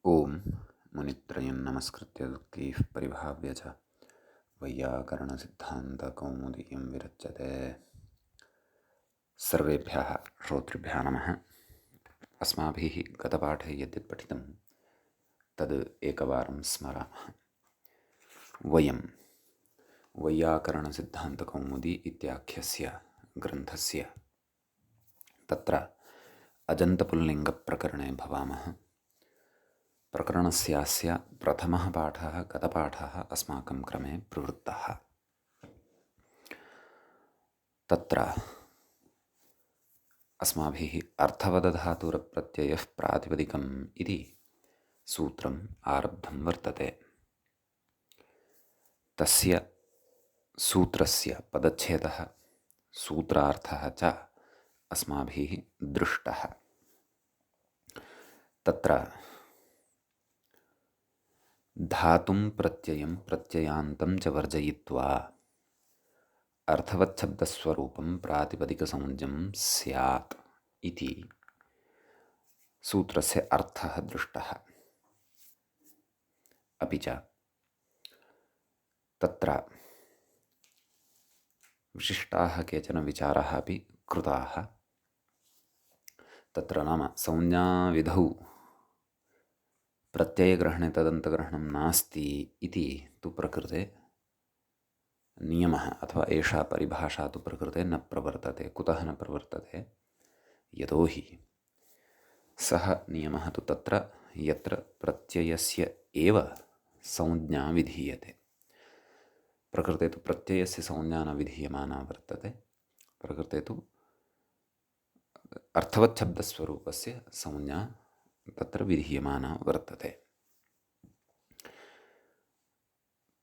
ओम मुनित्रयं नमस्कृत्य दुःखैः परिभाव्य च वैयाकरणसिद्धान्तकौमुदीं विरच्यते। सर्वेभ्यः श्रोतृभ्यः नमः। अस्माभिः गतपाठे यद्यत् पठितं तद् एकवारं स्मरामः। वयं वैयाकरणसिद्धान्तकौमुदी इत्याख्यस्य ग्रन्थस्य तत्र अजन्तपुल्लिङ्गप्रकरणे भवामः। प्रकरणस्यास्य प्रथमः पाठः गतपाठः अस्माकं क्रमे प्रवृत्तः। तत्र अस्माभिः अर्थवदधातुरप्रत्ययः प्रातिपदिकम् इति सूत्रम् आरब्धं वर्तते। तस्य सूत्रस्य पदच्छेदः सूत्रार्थः च अस्माभिः दृष्टः। तत्र धातुं प्रत्ययं प्रत्ययान्तं च वर्जयित्वा अर्थवच्छब्दस्वरूपं प्रातिपदिकसंज्ञं स्यात् इति सूत्रस्य अर्थः दृष्टः। अपि च तत्र विशिष्टाः केचन विचाराः अपि कृताः। तत्र नाम संज्ञाविधौ प्रत्ययग्रहणे तदन्तग्रहणं नास्ति इति तु प्रकृते नियमः अथवा एषा परिभाषा तु प्रकृते न प्रवर्तते। कुतः न प्रवर्तते? यतोहि सः नियमः तु तत्र यत्र प्रत्ययस्य एव संज्ञा विधीयते। प्रकृते तु प्रत्ययस्य संज्ञा न विधीयमाना वर्तते। प्रकृते तु अर्थवच्छब्दस्वरूपस्य संज्ञा तत्र विधीयमाना वर्तते।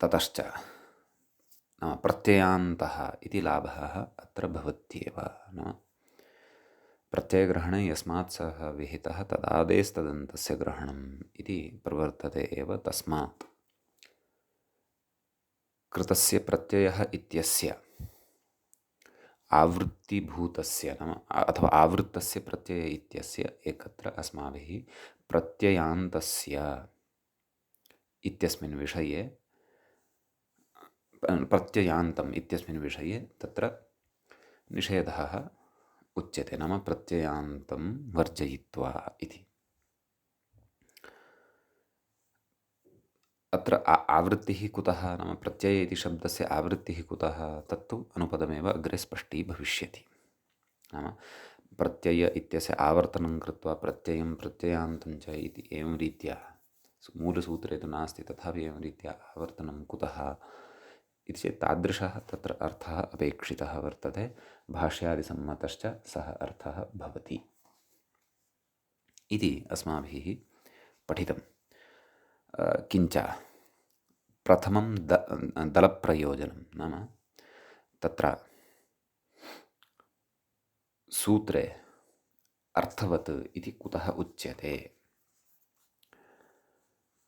ततश्च नाम प्रत्ययान्तः इति लाभः अत्र भवत्येव। नाम प्रत्ययग्रहणे यस्मात् सः विहितः तदादेस्तदन्तस्य ग्रहणम् इति प्रवर्तते एव। तस्मात् कृतस्य प्रत्ययः इत्यस्य आवृत्तिभूतस्य नाम अथवा आवृत्तस्य प्रत्यय इत्यस्य एकत्र अस्माभिः प्रत्ययान्तस्य इत्यस्मिन् विषये प्रत्ययान्तम् इत्यस्मिन् विषये तत्र निषेधः उच्यते। नाम प्रत्ययान्तं वर्जयित्वा इति। अत्र आवृत्तिः कुतः नाम प्रत्यय इति शब्दस्य आवृत्तिः कुतः तत्तु अनुपदमेव अग्रे स्पष्टी भविष्यति। नाम प्रत्यय इत्यस्य आवर्तनं कृत्वा प्रत्ययं प्रत्ययान्तं च इति एवं रीत्या मूलसूत्रे तु नास्ति, तथापि एवं रीत्या आवर्तनं कुतः इति चेत् तादृशः तत्र अर्थः अपेक्षितः वर्तते। भाष्यादिसम्मतश्च सः अर्थः भवति इति अस्माभिः पठितं। किञ्च प्रथमं दलप्रयोजनं नाम तत्र सूत्रे अर्थवत् इति कुतः उच्यते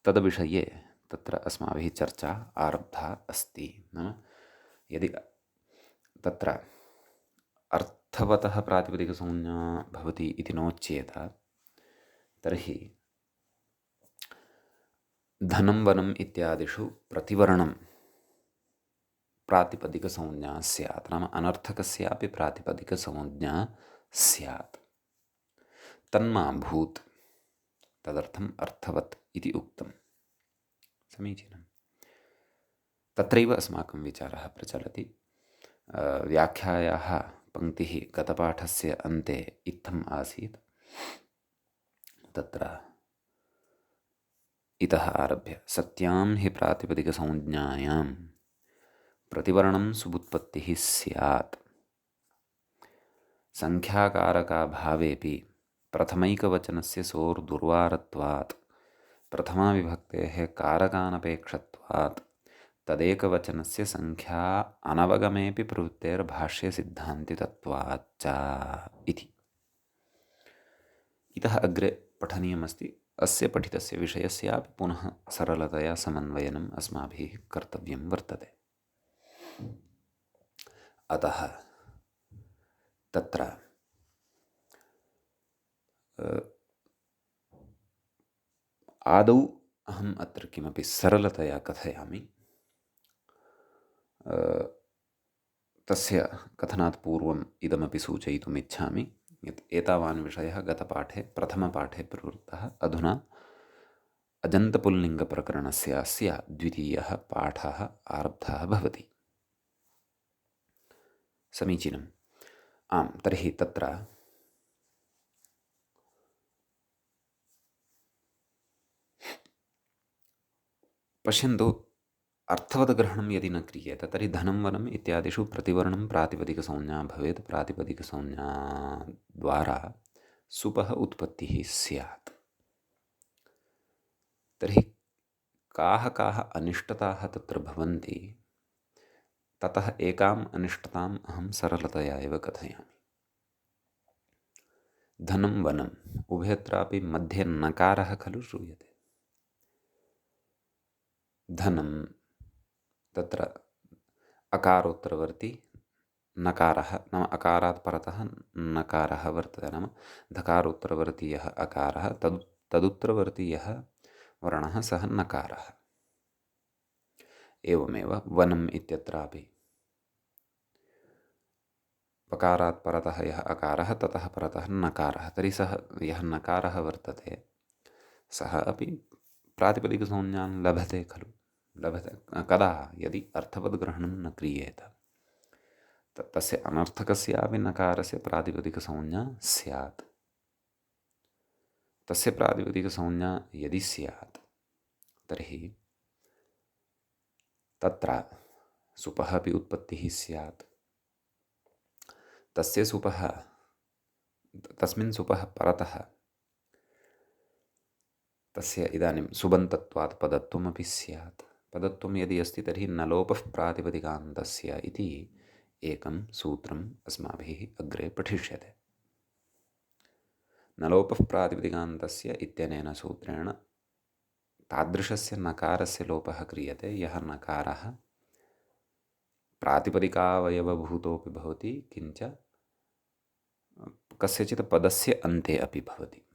तद्विषये तत्र अस्माभिः चर्चा आरब्धा अस्ति। नाम यदि तत्र अर्थवतः प्रातिपदिकसंज्ञा भवति इति नोच्येत तर्हि धनं वनम् इत्यादिषु प्रतिवर्णं प्रातिपदिकसंज्ञा स्यात्। नाम अनर्थकस्यापि प्रातिपदिकसंज्ञा स्यात्। तन्मा भूत् तदर्थम् अर्थवत् इति उक्तं। समीचीनं। तत्रैव अस्माकं विचारः प्रचलति। व्याख्यायाः पङ्क्तिः गतपाठस्य अन्ते इत्थम् आसीत्। तत्र इतः आरभ्य सत्यां हि प्रातिपदिकसंज्ञायां प्रतिवर्णं सुबुत्पत्तिः स्यात्। संख्याकारकाभावेपि प्रथमैकवचनस्य सोर्दुर्वारत्वात् प्रथमाविभक्तेः कारकानपेक्षत्वात् तदेकवचनस्य संख्या अनवगमेपि प्रवृत्तेर्भाष्यसिद्धान्तितत्वाच्च इति। इतः अग्रे पठनीयमस्ति। अस्य पठितस्य विषयस्यापि पुनः सरलतया समन्वयनम् अस्माभिः कर्तव्यं वर्तते। अतः तत्र आदौ अहम् अत्र किमपि सरलतया कथयामि। तस्य कथनात् पूर्वम् इदमपि सूचयितुम् इच्छामि यत् एतावान् विषयः गतपाठे प्रथमपाठे प्रवृत्तः। अधुना अजन्तपुल्लिङ्गप्रकरणस्य अस्य द्वितीयः पाठः आरब्धः भवति। समीचीनम्। आम्, तर्हि तत्र पश्यन्तु, अर्थवद्ग्रहणं यदि न क्रियेत तर्हि धनं वनम् इत्यादिषु प्रतिवर्णं प्रातिपदिकसंज्ञा भवेत्। प्रातिपदिकसंज्ञा द्वारा सुपः उत्पत्तिः स्यात्। तर्हि काः काः अनिष्टताः तत्र भवन्ति, ततः एकाम् अनिष्टताम् अहं सरलतया एव कथयामि। धनं वनम् उभयत्रापि मध्ये नकारः खलु श्रूयते। धनं तत्र अकारोत्तरवर्ती नकारः, नाम अकारात् परतः नकारः वर्तते, नाम धकारोत्तरवर्ती यः अकारः तदुत्तरवर्ती यः वर्णः सः नकारः। एवमेव वनम् इत्यत्रापि पकारात् परतः यः अकारः ततः परतः नकारः, तर्हि सः यः नकारः वर्तते सः अपि प्रातिपदिकसंज्ञां लभते खलु। लभते कदा? यदि अर्थवद्ग्रहणं न क्रियेत। तस्य अनर्थकस्यापि नकारस्य प्रातिपदिकसंज्ञा स्यात्। तस्य प्रातिपदिकसंज्ञा यदि स्यात् तर्हि तत्र सुपः अपि उत्पत्तिः स्यात्। तस्य सुपः, तस्मिन् सुपः परतः तस्य इदानीं सुबन्तत्वात् पदत्वमपि स्यात्। पदत्वं यदि अस्ति तर्हि नलोपः प्रातिपदिकान्तस्य इति एकं सूत्रम् अस्माभिः अग्रे पठिष्यते। नलोपः प्रातिपदिकान्तस्य इत्यनेन सूत्रेण तादृशस्य नकारस्य लोपः क्रियते यः नकारः प्रातिपदिकावयवभूतोऽपि भवति, किञ्च कस्यचित् पदस्य अन्ते अपि भवति।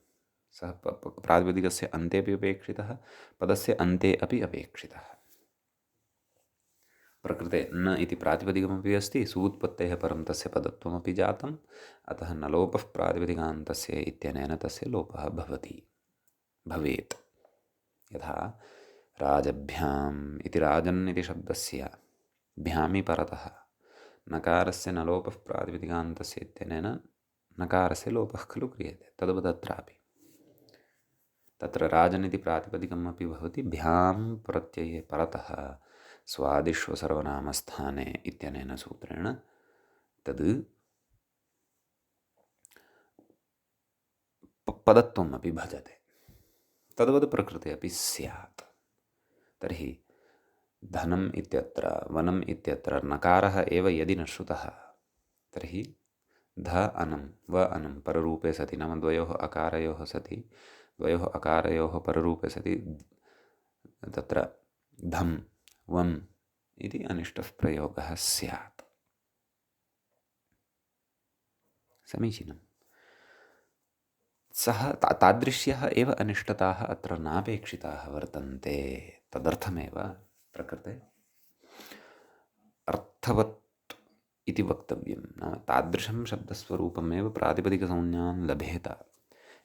सः प्रातिपदिकस्य अन्ते अपि अपेक्षितः, पदस्य अन्ते अपि अपेक्षितः। प्रकृते न इति प्रातिपदिकमपि अस्ति, सूत्पत्तेः परं तस्य पदत्वमपि जातम्, अतः नलोपः प्रातिपदिकान्तस्य इत्यनेन तस्य लोपः भवेत्। यथा राजभ्याम् इति राजन् इति शब्दस्य भ्यामि परतः नकारस्य नलोपः प्रातिपदिकान्तस्य इत्यनेन नकारस्य लोपः खलु क्रियते। तद्वदत्रापि तत्र राजन् इति प्रातिपदिकम् अपि भवति, भ्यां प्रत्यये परतः स्वादिष्वसर्वनामस्थाने इत्यनेन सूत्रेण तद् पदत्वम् अपि भजते। तद्वद् प्रकृते अपि स्यात्। तर्हि धनम् इत्यत्र वनम् इत्यत्र नकारः एव यदि न श्रुतः तर्हि ध अनं व अनं पररूपे सति, नाम द्वयोः अकारयोः सति, द्वयोः अकारयोः पररूपे सति तत्र धम् वम् इति अनिष्टः प्रयोगः स्यात्। समीचीनम्। सः तादृश्यः एव अनिष्टताः अत्र नापेक्षिताः वर्तन्ते। तदर्थमेव प्रकृते अर्थवत् इति वक्तव्यं, नाम तादृशं शब्दस्वरूपमेव प्रातिपदिकसंज्ञां लभेत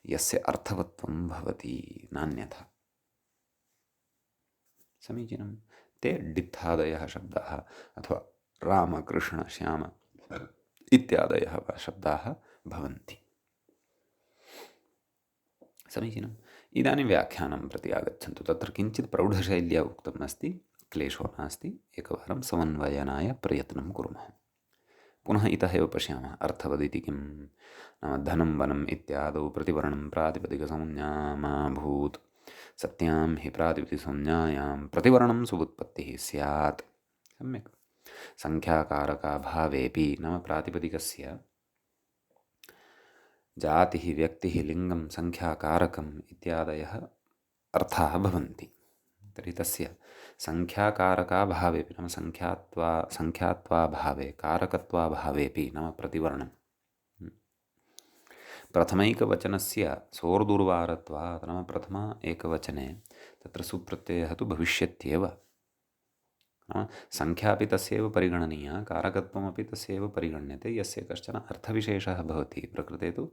यस्य अर्थवत्वं भवति, नान्यथा। समीचीनं। ते डित्थादयः शब्दाः अथवा राम कृष्ण श्याम इत्यादयः शब्दाः भवन्ति। समीचीनम्। इदानीं व्याख्यानं प्रति आगच्छन्तु। तत्र किञ्चित् प्रौढशैल्या उक्तम् अस्ति, क्लेशो नास्ति, एकवारं समन्वयनाय प्रयत्नं कुर्मः। पुनः इतः एव पश्यामः अर्थवदिति किं। नाम धनं वनम् इत्यादौ प्रतिवर्णं प्रातिपदिकसंज्ञामाभूत्, सत्यां हि प्रातिपदिकसंज्ञायां प्रतिवर्णं सुबुत्पत्तिः स्यात्। सम्यक्। संख्याकारकाभावेऽपि, नाम प्रातिपदिकस्य जातिः व्यक्तिः लिङ्गं संख्याकारकम् इत्यादयः अर्थाः भवन्ति। तर्हि तस्य संख्याकारकाभावेऽपि, नाम संख्यात्वाभावे कारकत्वाभावेऽपि, नाम प्रतिवर्णं प्रथमैकवचनस्य सोर्दुर्वारत्वात् नाम प्रथम एकवचने तत्र सुप्रत्ययः तु भविष्यत्येव। संख्या अपि तस्यैव परिगणनीया, कारकत्वमपि तस्यैव परिगण्यते। यस्य कश्चन अर्थविशेषः भवति, प्रकृते तु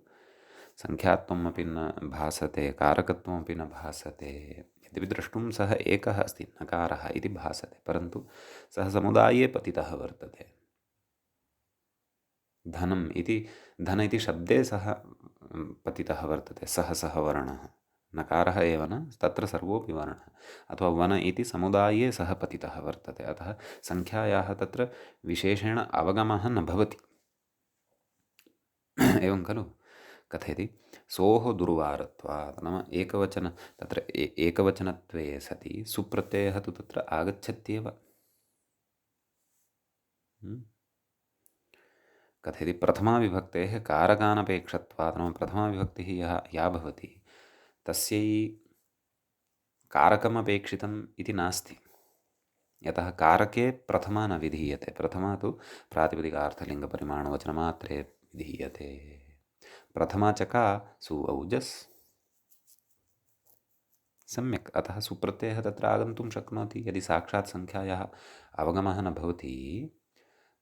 संख्यात्वमपि न भासते, कारकत्वमपि न भासते। यद्यपि द्रष्टुं सः एकः अस्ति, नकारः इति भासते, परन्तु सः समुदाये पतितः वर्तते। धनम् इति धन इति शब्दे सः पतितः वर्तते, सः वर्णः, नकारः एव न, तत्र सर्वोऽपि वर्णः। अथवा वन इति समुदाये सः पतितः वर्तते, अतः संख्यायाः तत्र विशेषेण अवगमः न भवति। एवं खलु कथयति सोः दुर्वारत्वात्, नाम एकवचन तत्र एकवचनत्वे सति सुप्रत्ययः तु तत्र आगच्छत्येव। कथयति प्रथमाविभक्तेः कारकानपेक्षत्वात्, नाम प्रथमाविभक्तिः या भवति तस्यै कारकमपेक्षितम् इति नास्ति। यतः कारके प्रथमा न विधीयते, प्रथमा तु प्रातिपदिकार्थलिङ्गपरिमाणवचनमात्रे विधीयते। प्रथमा च का सुऔजस्, सम्यक्। अतः सुप्रत्ययः तत्र आगन्तुं शक्नोति। यदि साक्षात् संख्यायाः अवगमः न भवति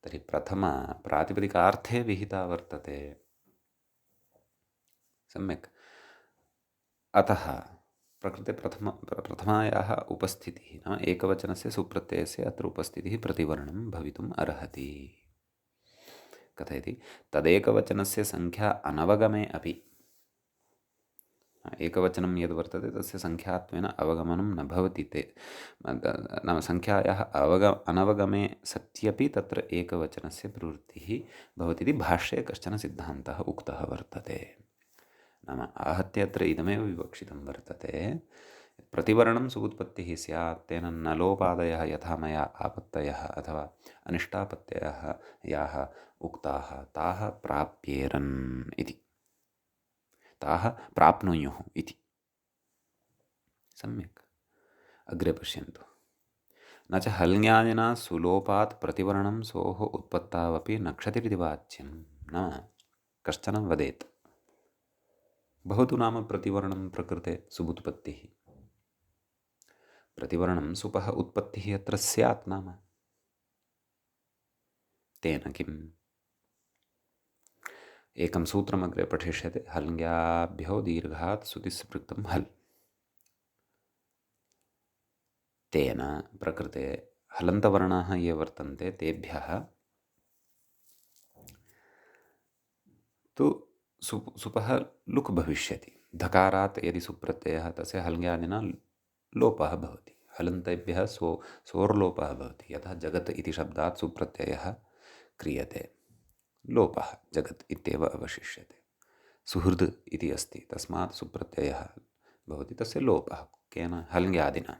तर्हि प्रथमा प्रातिपदिकार्थे विहिता वर्तते, सम्यक्। अतः प्रकृते प्रथमायाः उपस्थितिः नाम एकवचनस्य सुप्रत्ययस्य अत्र उपस्थितिः प्रतिवर्णं भवितुम् अर्हति। कथयति तदेकवचनस्य संख्या अनवगमे अपि, एकवचनं यद् वर्तते तस्य संख्यात्वेन अवगमनं न भवति ते, नाम संख्यायाः अनवगमे सत्यपि तत्र एकवचनस्य प्रवृत्तिः भवति इति भाष्ये कश्चन सिद्धान्तः उक्तः वर्तते। नाम आहत्य अत्र इदमेव विवक्षितं वर्तते, प्रतिवर्णं सुबुत्पत्तिः स्यात् तेन नलोपादयः यथा मया आपत्तयः अथवा अनिष्टापत्तयः याः उक्ताः ताः प्राप्येरन् इति, ताः प्राप्नुयुः इति। सम्यक्। अग्रे पश्यन्तु। न च हल्ङ्यादिना सुलोपात् प्रतिवर्णं सोः उत्पत्तावपि नक्षतिरिति वाच्यं। न कश्चन वदेत् भवतु नाम प्रतिवर्णं प्रकृते सुबुत्पत्तिः, प्रतिवर्णं सुपः उत्पत्तिः अत्र स्यात् नाम तेन किम्? एकं सूत्रमग्रे पठिष्यते, हल्ङ्याभ्यो दीर्घात् सुतिस्पृक्तं हल्। तेन प्रकृते हलन्तवर्णाः ये वर्तन्ते तेभ्यः तु सुपः लुक् भविष्यति। धकारात् यदि सुप्रत्ययः तस्य हल्ङ्यादिना लोपः भवति, हलन्तेभ्यः सोर्लोपः भवति। यतः जगत् इति शब्दात् सुप्रत्ययः क्रियते, लोपः जगत् इत्येव अवशिष्यते। सुहृद् इति अस्ति, तस्मात् सुप्रत्ययः भवति, तस्य लोपः केन? हल्ङ्यादिना।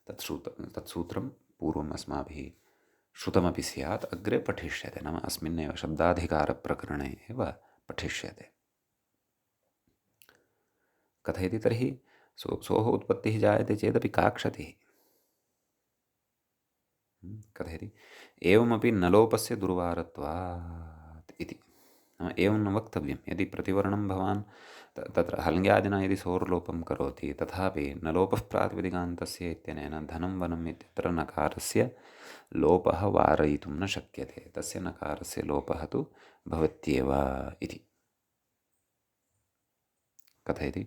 तत्सूत्रं पूर्वम् अस्माभिः श्रुतमपि स्यात्, अग्रे पठिष्यते, नाम अस्मिन्नेव शब्दाधिकारप्रकरणे एव पठिष्यते। कथयति तर्हि सोः उत्पत्तिः जायते चेदपि का क्षतिः? कथयति एवमपि नलोपस्य दुर्वारत्वात् इति, नाम एवं न वक्तव्यं। यदि प्रतिवर्णं भवान् तत्र हल्ङ्यादिना यदि सोर्लोपं करोति तथापि नलोपः प्रातिपदिकान्तस्य इत्यनेन धनं वनम् इत्यत्र नकारस्य लोपः वारयितुं न शक्यते, तस्य नकारस्य लोपः तु भवत्येव इति। कथयति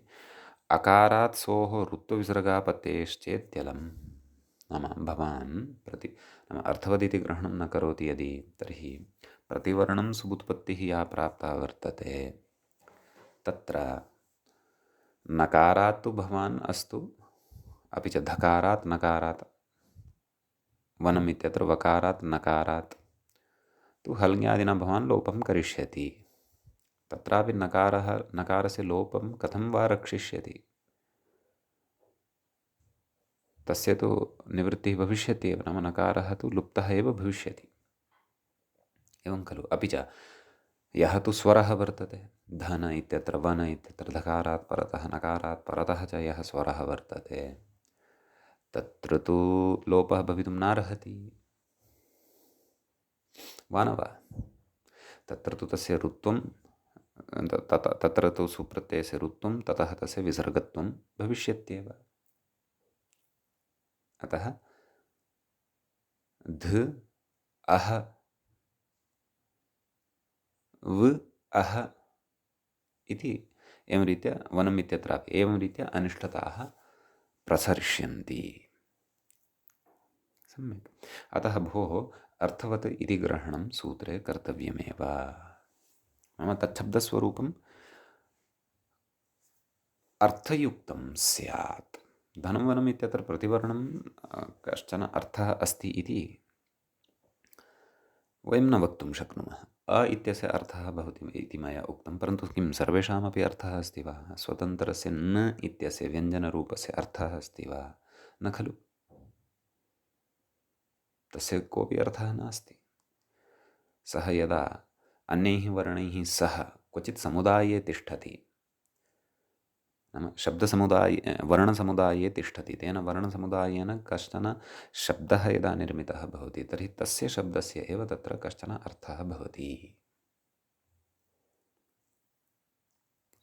अकारात् सोः ऋत्वविसर्गापत्तेश्चेत्यलं, नाम भवान् नाम अर्थवदिति ग्रहणं न करोति यदि, तर्हि प्रतिवर्णं सुबुत्पत्तिः या प्राप्ता वर्तते तत्र नकारात् तु भवान् अस्तु, अपि च धकारात् नकारात् वनम् इत्यत्र वकारात् नकारात् तु हल्ङ्यादिना भवान् लोपं करिष्यति। तत्रापि नकारस्य लोपं कथं वा रक्षिष्यति? तस्य तु निवृत्तिः भविष्यति एव, नाम नकारः तु लुप्तः एव भविष्यति। एवं खलु। अपि च यः तु स्वरः वर्तते, धन इत्यत्र वन इत्यत्र धकारात् परतः नकारात् परतः च यः स्वरः वर्तते तत्र तु लोपः भवितुं नार्हति, वा न वा? तत्र तु तस्य ऋत्वं तत्र तु सुप्रत्ययस्य रुत्वं ततः तस्य विसर्गत्वं भविष्यत्येव। अतः ध अह व अह इति एवं रीत्या वनम् इत्यत्रापि एवं रीत्या अनिष्टताः प्रसरिष्यन्ति। सम्यक्। अतः भोः अर्थवत् इति ग्रहणं सूत्रे कर्तव्यमेव। नाम तच्छब्दस्वरूपम् अर्थयुक्तं स्यात्। धनं वनम् इत्यत्र प्रतिवर्णं कश्चन अर्थः अस्ति इति वयं न वक्तुं शक्नुमः। अ इत्यस्य अर्थः भवति इति मया उक्तं, परन्तु किं सर्वेषामपि अर्थः अस्ति वा? स्वतन्त्रस्य न इत्यस्य व्यञ्जनरूपस्य अर्थः अस्ति वा? न खलु। तस्य कोऽपि अर्थः नास्ति। सः यदा अन्यैः वर्णैः सह क्वचित् समुदाये तिष्ठति, नाम शब्दसमुदाये वर्णसमुदाये तिष्ठति, तेन वर्णसमुदायेन कश्चन शब्दः यदा निर्मितः भवति तर्हि तस्य शब्दस्य एव तत्र कश्चन अर्थः भवति।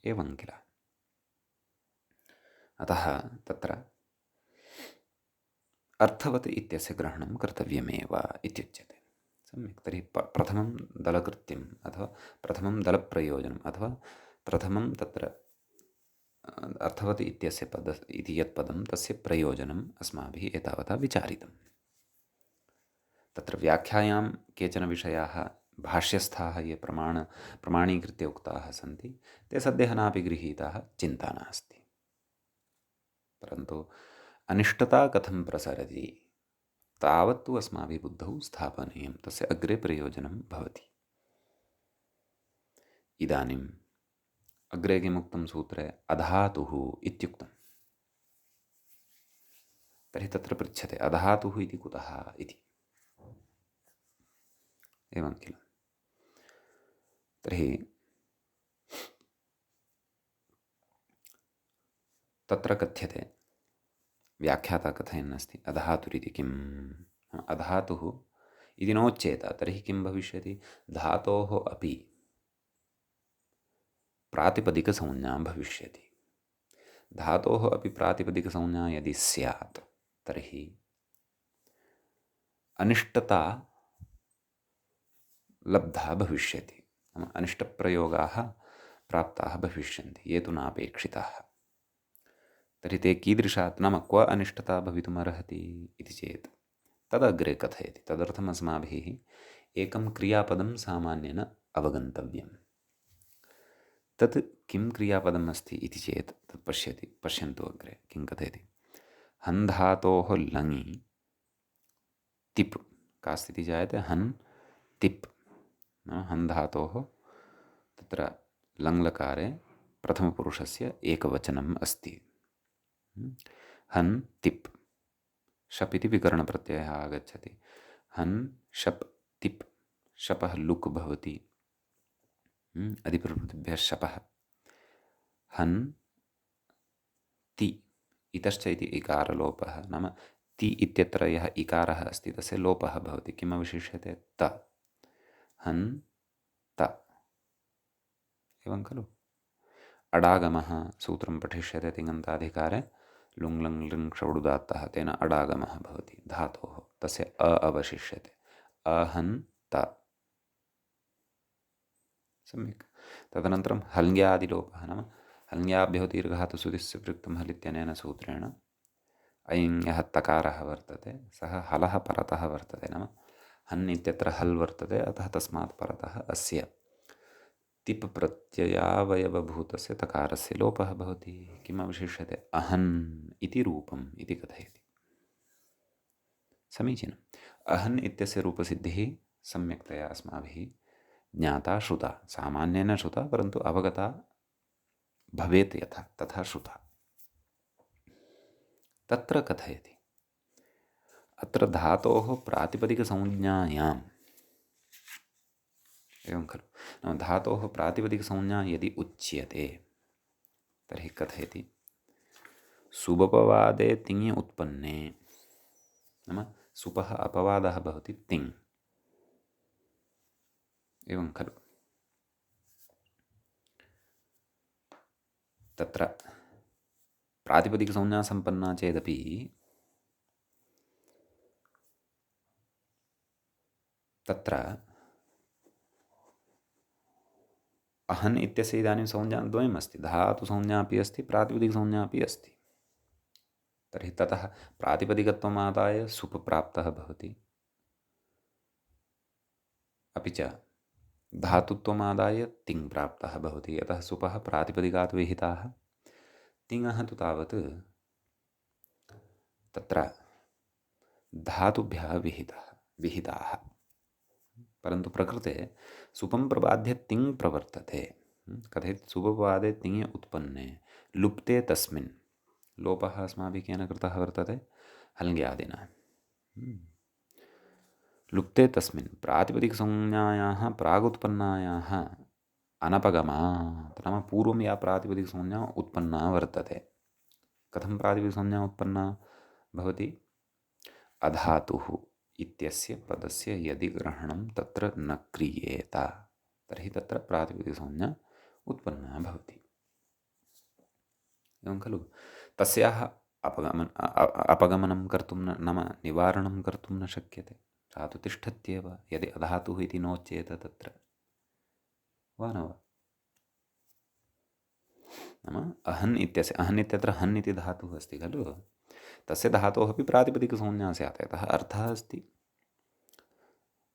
एवं किल। अतः तत्र अर्थवत् इत्यस्य ग्रहणं कर्तव्यमेव इत्युच्यते। सम्यक्। तर्हि प्रथमं दलकृत्यम् अथवा प्रथमं दलप्रयोजनम् अथवा प्रथमं तत्र अर्थवत् इत्यस्य इति यत् पदं तस्य प्रयोजनम् अस्माभिः एतावता विचारितम्। तत्र व्याख्यायां केचन विषयाः भाष्यस्थाः ये प्रमाणीकृत्य उक्ताः सन्ति ते सद्यः नापि गृहीताः, चिन्ता नास्ति। परन्तु अनिष्टता कथं प्रसरति तावत्तु अस्माभिः बुद्धौ स्थापनीयं, तस्य अग्रे प्रयोजनं भवति। इदानीम् अग्रे किमुक्तं सूत्रे अधातुः इत्युक्तं। तर्हि तत्र पृच्छ्यते अधातुः इति कुतः इति। एवं किल। तर्हि तत्र कथ्यते, व्याख्याता कथयन् अस्ति अधातुरिति किम्। अधातुः इति नोच्येत तर्हि किं भविष्यति? धातोः अपि प्रातिपदिकसंज्ञा भविष्यति। धातोः अपि प्रातिपदिकसंज्ञा यदि स्यात् तर्हि अनिष्टता लब्धा भविष्यति। नाम अनिष्टप्रयोगाः प्राप्ताः भविष्यन्ति ये तु नापेक्षिताः। तर्हि ते कीदृशात्, नाम क्व अनिष्टता भवितुमर्हति इति चेत् तदग्रे कथयति। तदर्थम् अस्माभिः एकं क्रियापदं सामान्येन अवगन्तव्यम्। तत् किं क्रियापदम् अस्ति इति चेत् तत् पश्यन्तु अग्रे किं कथयति। हन् धातोः लङि तिप् का स्थितिः जायते? हन् तिप्। हन् धातोः तत्र लङ्लकारे प्रथमपुरुषस्य एकवचनम् अस्ति। हन् तिप्। शप् इति विकरणप्रत्ययः आगच्छति। हन् शप् तिप्। शपः लुक् भवति। अधिप्रभृतिभ्यः शपः। हन् ति इतश्च इति इकारलोपः, नाम ति इत्यत्र यः इकारः अस्ति तस्य लोपः भवति। किम् अवशिष्यते? त। हन् त। एवं खलु। अडागमः सूत्रं पठिष्यते तिङन्ताधिकारे लुङ् लङ् लृङ् षौडुदात्तः, तेन अडागमः भवति धातोः, तस्य अ अवशिष्यते। अहन् त। सम्यक्। तदनन्तरं हल्ङ्यादिलोपः, नाम हल्ङ्याभ्यो दीर्घधातुषु सुदिस्य प्रयुक्तं हल् इत्यनेन सूत्रेण अयं यः तकारः वर्तते सः हलः परतः वर्तते। नाम हन् इत्यत्र हल् वर्तते, अतः तस्मात् परतः अस्य तिप् प्रत्ययावयवभूतस्य तकारस्य लोपः भवति। किम् अवशिष्यते? अहन् इति रूपम् इति कथयति। समीचीनम्। अहन् इत्यस्य रूपसिद्धिः सम्यक्तया अस्माभिः ज्ञाता श्रुता, सामान्येन श्रुता, परन्तु अवगता भवेत् यथा तथा श्रुता। तत्र कथयति अत्र धातोः प्रातिपदिकसंज्ञायाम्, एवं खलु, नाम धातोः प्रातिपदिकसंज्ञा यदि उच्यते तर्हि कथयति सुबपवादे तिङि उत्पन्ने, नाम सुपः अपवादः भवति तिङ्। एवं खलु। तत्र प्रातिपदिकसंज्ञा सम्पन्ना चेदपि तत्र अहन् इत्यस्य इदानीं संज्ञा द्वयम् अस्ति, धातुसंज्ञा अपि अस्ति, प्रातिपदिकसंज्ञा अपि अस्ति। तर्हि ततः प्रातिपदिकत्वम् आदाय सुप् प्राप्तः भवति, अपि च धातुत्वम् आदाय तिङ् प्राप्तः भवति। यतः सुपः प्रातिपदिकात् विहिताः, तिङः तु तावत् तत्र धातुभ्यः विहिताः। परन्तु प्रकृते सुपं प्रबाध्य तिङ् प्रवर्तते। कथयति सुपवादे तिङि उत्पन्ने लुप्ते तस्मिन्। लोपः अस्माभिः केन कृतः वर्तते? हल्ङ्यादिना। लुप्ते तस्मिन् प्रातिपदिकसंज्ञायाः प्रागुत्पन्नायाः अनपगमात्, नाम पूर्वं या प्रातिपदिकसंज्ञा उत्पन्ना वर्तते। कथं प्रातिपदिकसंज्ञा उत्पन्ना भवति? अधातुः इत्यस्य पदस्य यदि ग्रहणं तत्र न क्रियेत तर्हि तत्र प्रातिपदिकसंज्ञा उत्पन्ना भवति। एवं खलु? तस्याः अपगमनं कर्तुं नाम निवारणं कर्तुं न शक्यते। सा तु तिष्ठत्येव यदि अधातुः इति नोच्येत तत्र, वा न वा? नाम अहन् इत्यत्र हन् इति धातुः अस्ति खलु, तस्य धातोः अपि प्रातिपदिकसंज्ञा स्यात्। यतः अर्थः अस्ति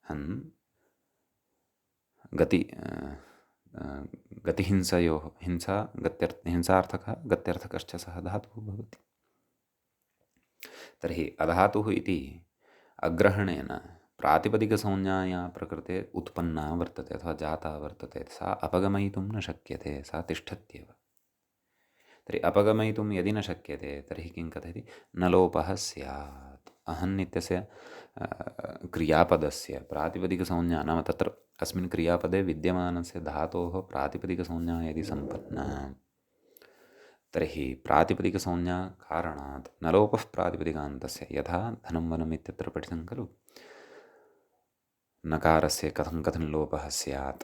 हन् गतिहिंसयोः, हिंसार्थकः गत्यर्थकश्च सः धातुः भवति। तर्हि अधातुः इति अग्रहणेन प्रातिपदिकसंज्ञाया प्रकृते उत्पन्ना वर्तते अथवा जाता वर्तते, सा अपगमयितुं न शक्यते, सा तिष्ठत्येव। तर्हि अपगमयितुं यदि न शक्यते तर्हि किं कथयति? न लोपः स्यात्। अहन् इत्यस्य क्रियापदस्य प्रातिपदिकसंज्ञा, नाम तत्र अस्मिन् क्रियापदे विद्यमानस्य धातोः प्रातिपदिकसंज्ञा यदि सम्पन्ना तर्हि प्रातिपदिकसंज्ञा कारणात् न लोपः प्रातिपदिकान्तस्य। यथा धनं वनम् इत्यत्र पठितं खलु, नकारस्य कथं लोपः स्यात्।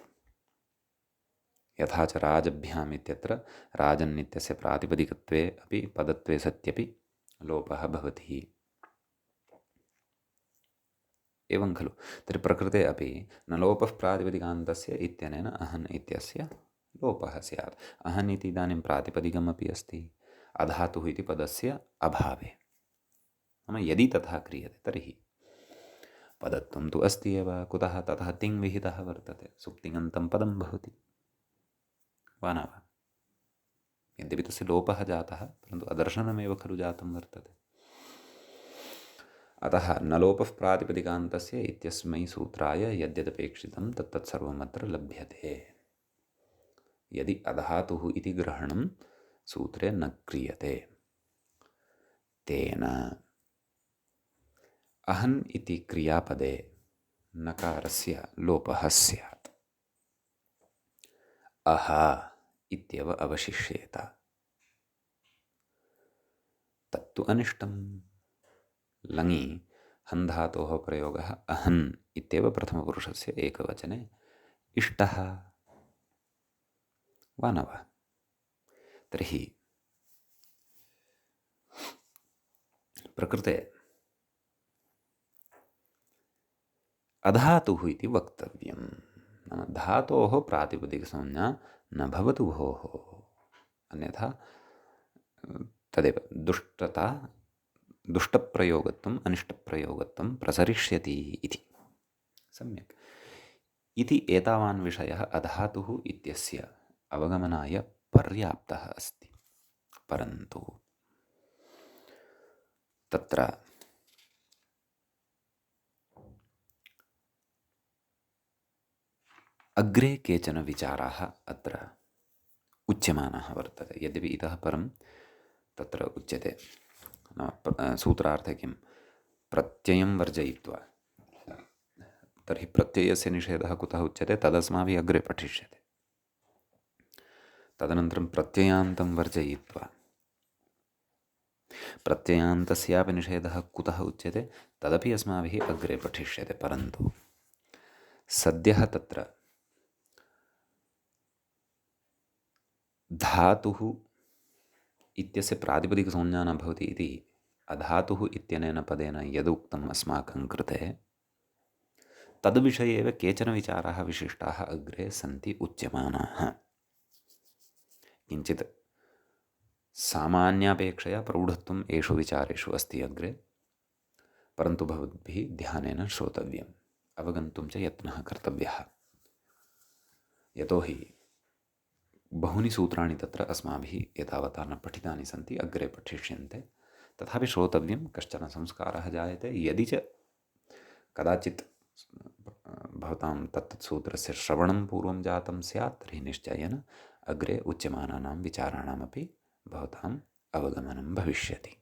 यथा च राजभ्याम् इत्यत्र राजन् इत्यस्य प्रातिपदिकत्वे अपि पदत्वे सत्यपि लोपः भवति। एवं खलु? तर्हि प्रकृते अपि न लोपः प्रातिपदिकान्तस्य इत्यनेन अहन् इत्यस्य लोपः स्यात्। अहन् इति इदानीं प्रातिपदिकमपि अस्ति, अधातुः इति पदस्य अभावे। नाम यदि तथा क्रियते तर्हि पदत्वं तु अस्ति एव। कुतः? ततः तिङ् विहितः वर्तते, सुप्तिङन्तं पदं भवति, वा न वा? यद्यपि तस्य लोपः जातः परन्तु अदर्शनमेव खलु जातं वर्तते। अतः न लोपः प्रातिपदिकान्तस्य इत्यस्मै सूत्राय यद्यदपेक्षितं तत्तत्सर्वमत्र लभ्यते यदि अधातुः इति ग्रहणं सूत्रे न क्रियते। तेन अहन् इति क्रियापदे नकारस्य लोपः स्यात्। अह इत्येव अवशिष्येत। तत्तु अनिष्टं। लङि हन् धातोः प्रयोगः अहन् इत्येव प्रथमपुरुषस्य एकवचने इष्टः, वा न वा? तर्हि प्रकृते अधातुः इति वक्तव्यं। नाम धातोः प्रातिपदिकसंज्ञा न भवतु भोः, अन्यथा तदेव दुष्टप्रयोगत्वम् अनिष्टप्रयोगत्वं प्रसरिष्यति इति। सम्यक्। इति एतावान् विषयः अधातुः इत्यस्य अवगमनाय पर्याप्तः अस्ति। परन्तु तत्र अग्रे केचन विचाराः अत्र उच्यमानाः वर्तते। यद्यपि इतः परं तत्र उच्यते, नाम सूत्रार्थे किं? प्रत्ययं वर्जयित्वा। तर्हि प्रत्ययस्य निषेधः कुतः उच्यते तदस्माभिः अग्रे पठिष्यते। तदनन्तरं प्रत्ययान्तं वर्जयित्वा, प्रत्ययान्तस्यापि निषेधः कुतः उच्यते तदपि अस्माभिः अग्रे पठिष्यते। परन्तु सद्यः तत्र धातुः इत्यस्य प्रातिपदिकसंज्ञा न भवति इति अधातुः इत्यनेन पदेन यदुक्तम् अस्माकं कृते तद्विषये एव केचन विचाराः विशिष्टाः अग्रे सन्ति उच्यमानाः। किञ्चित् सामान्यापेक्षया प्रौढत्वम् एषु विचारेषु अस्ति अग्रे, परन्तु भवद्भिः ध्यानेन श्रोतव्यम्, अवगन्तुं च यत्नः कर्तव्यः। यतोहि बहूनि सूत्राणि तत्र अस्माभिः एतावता न पठितानि सन्ति, अग्रे पठिष्यन्ते। तथापि श्रोतव्यं, कश्चन संस्कारः जायते। यदि च कदाचित् भवतां तत्तत् सूत्रस्य श्रवणं पूर्वं जातं स्यात् तर्हि निश्चयेन अग्रे उच्यमानानां विचाराणामपि भवताम् अवगमनं भविष्यति।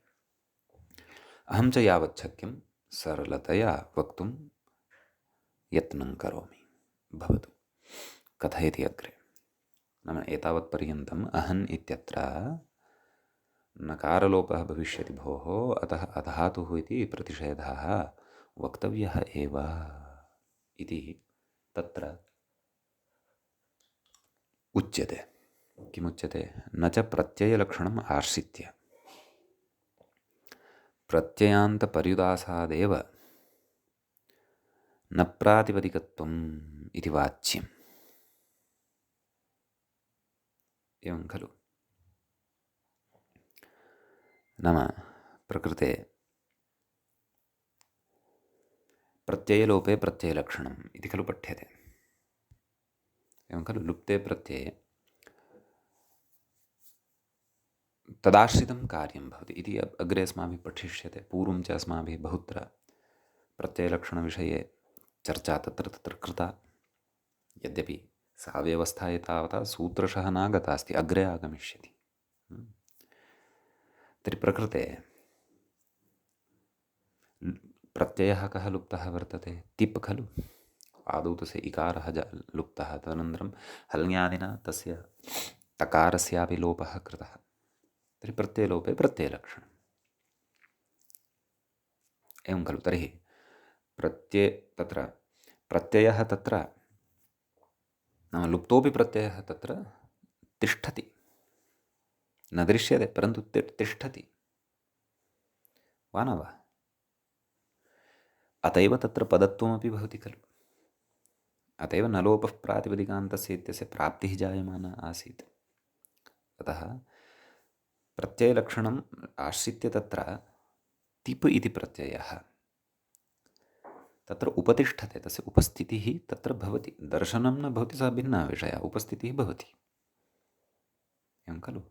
अहं च यावत् शक्यं सरलतया वक्तुं यत्नं करोमि। भवतु, कथयति अग्रे। नाम एतावत्पर्यन्तम् अहन् इत्यत्र नकारलोपः भविष्यति भोः, अतः अधातुः इति प्रतिषेधः वक्तव्यः एव इति तत्र उच्यते। किमुच्यते? न च प्रत्ययलक्षणम् आश्रित्य प्रत्ययान्तपर्युदासादेव न प्रातिपदिकत्वम् इति वाच्यम्। एवं खलु? नाम प्रकृते प्रत्ययलोपे प्रत्ययलक्षणम् इति खलु पठ्यते। एवं खलु? लुप्ते प्रत्यये तदाश्रितं कार्यं भवति इति अग्रे अस्माभिः पठिष्यते। पूर्वं च अस्माभिः बहुत्र प्रत्ययलक्षणविषये चर्चा तत्र तत्र कृता, यद्यपि सा व्यवस्था एतावता सूत्रशः नागता अस्ति, अग्रे आगमिष्यति। तर्हि प्रकृते प्रत्ययः कः लुप्तः वर्तते? तिप् खलु? आदौ तस्य इकारः लुप्तः, तदनन्तरं हल्ङ्यादिना तस्य तकारस्यापि लोपः कृतः। तर्हि प्रत्ययलोपे प्रत्ययलक्षणम्। एवं खलु? तर्हि तत्र प्रत्ययः तत्र नाम लुप्तोपि प्रत्ययः तत्र तिष्ठति, न दृश्यते परन्तु तिष्ठति, वा न वा? अत एव तत्र पदत्वमपि भवति खलु। अत एव न लोपः प्रातिपदिकान्तस्य इत्यस्य प्राप्तिः जायमाना आसीत्। अतः प्रत्ययलक्षणम् आश्रित्य तत्र तिप् इति प्रत्ययः तत्र उपतिष्ठते, तस्य उपस्थितिः तत्र भवति। दर्शनं न भवति, सः भिन्नः विषयः, उपस्थितिः भवति। एवं खलु?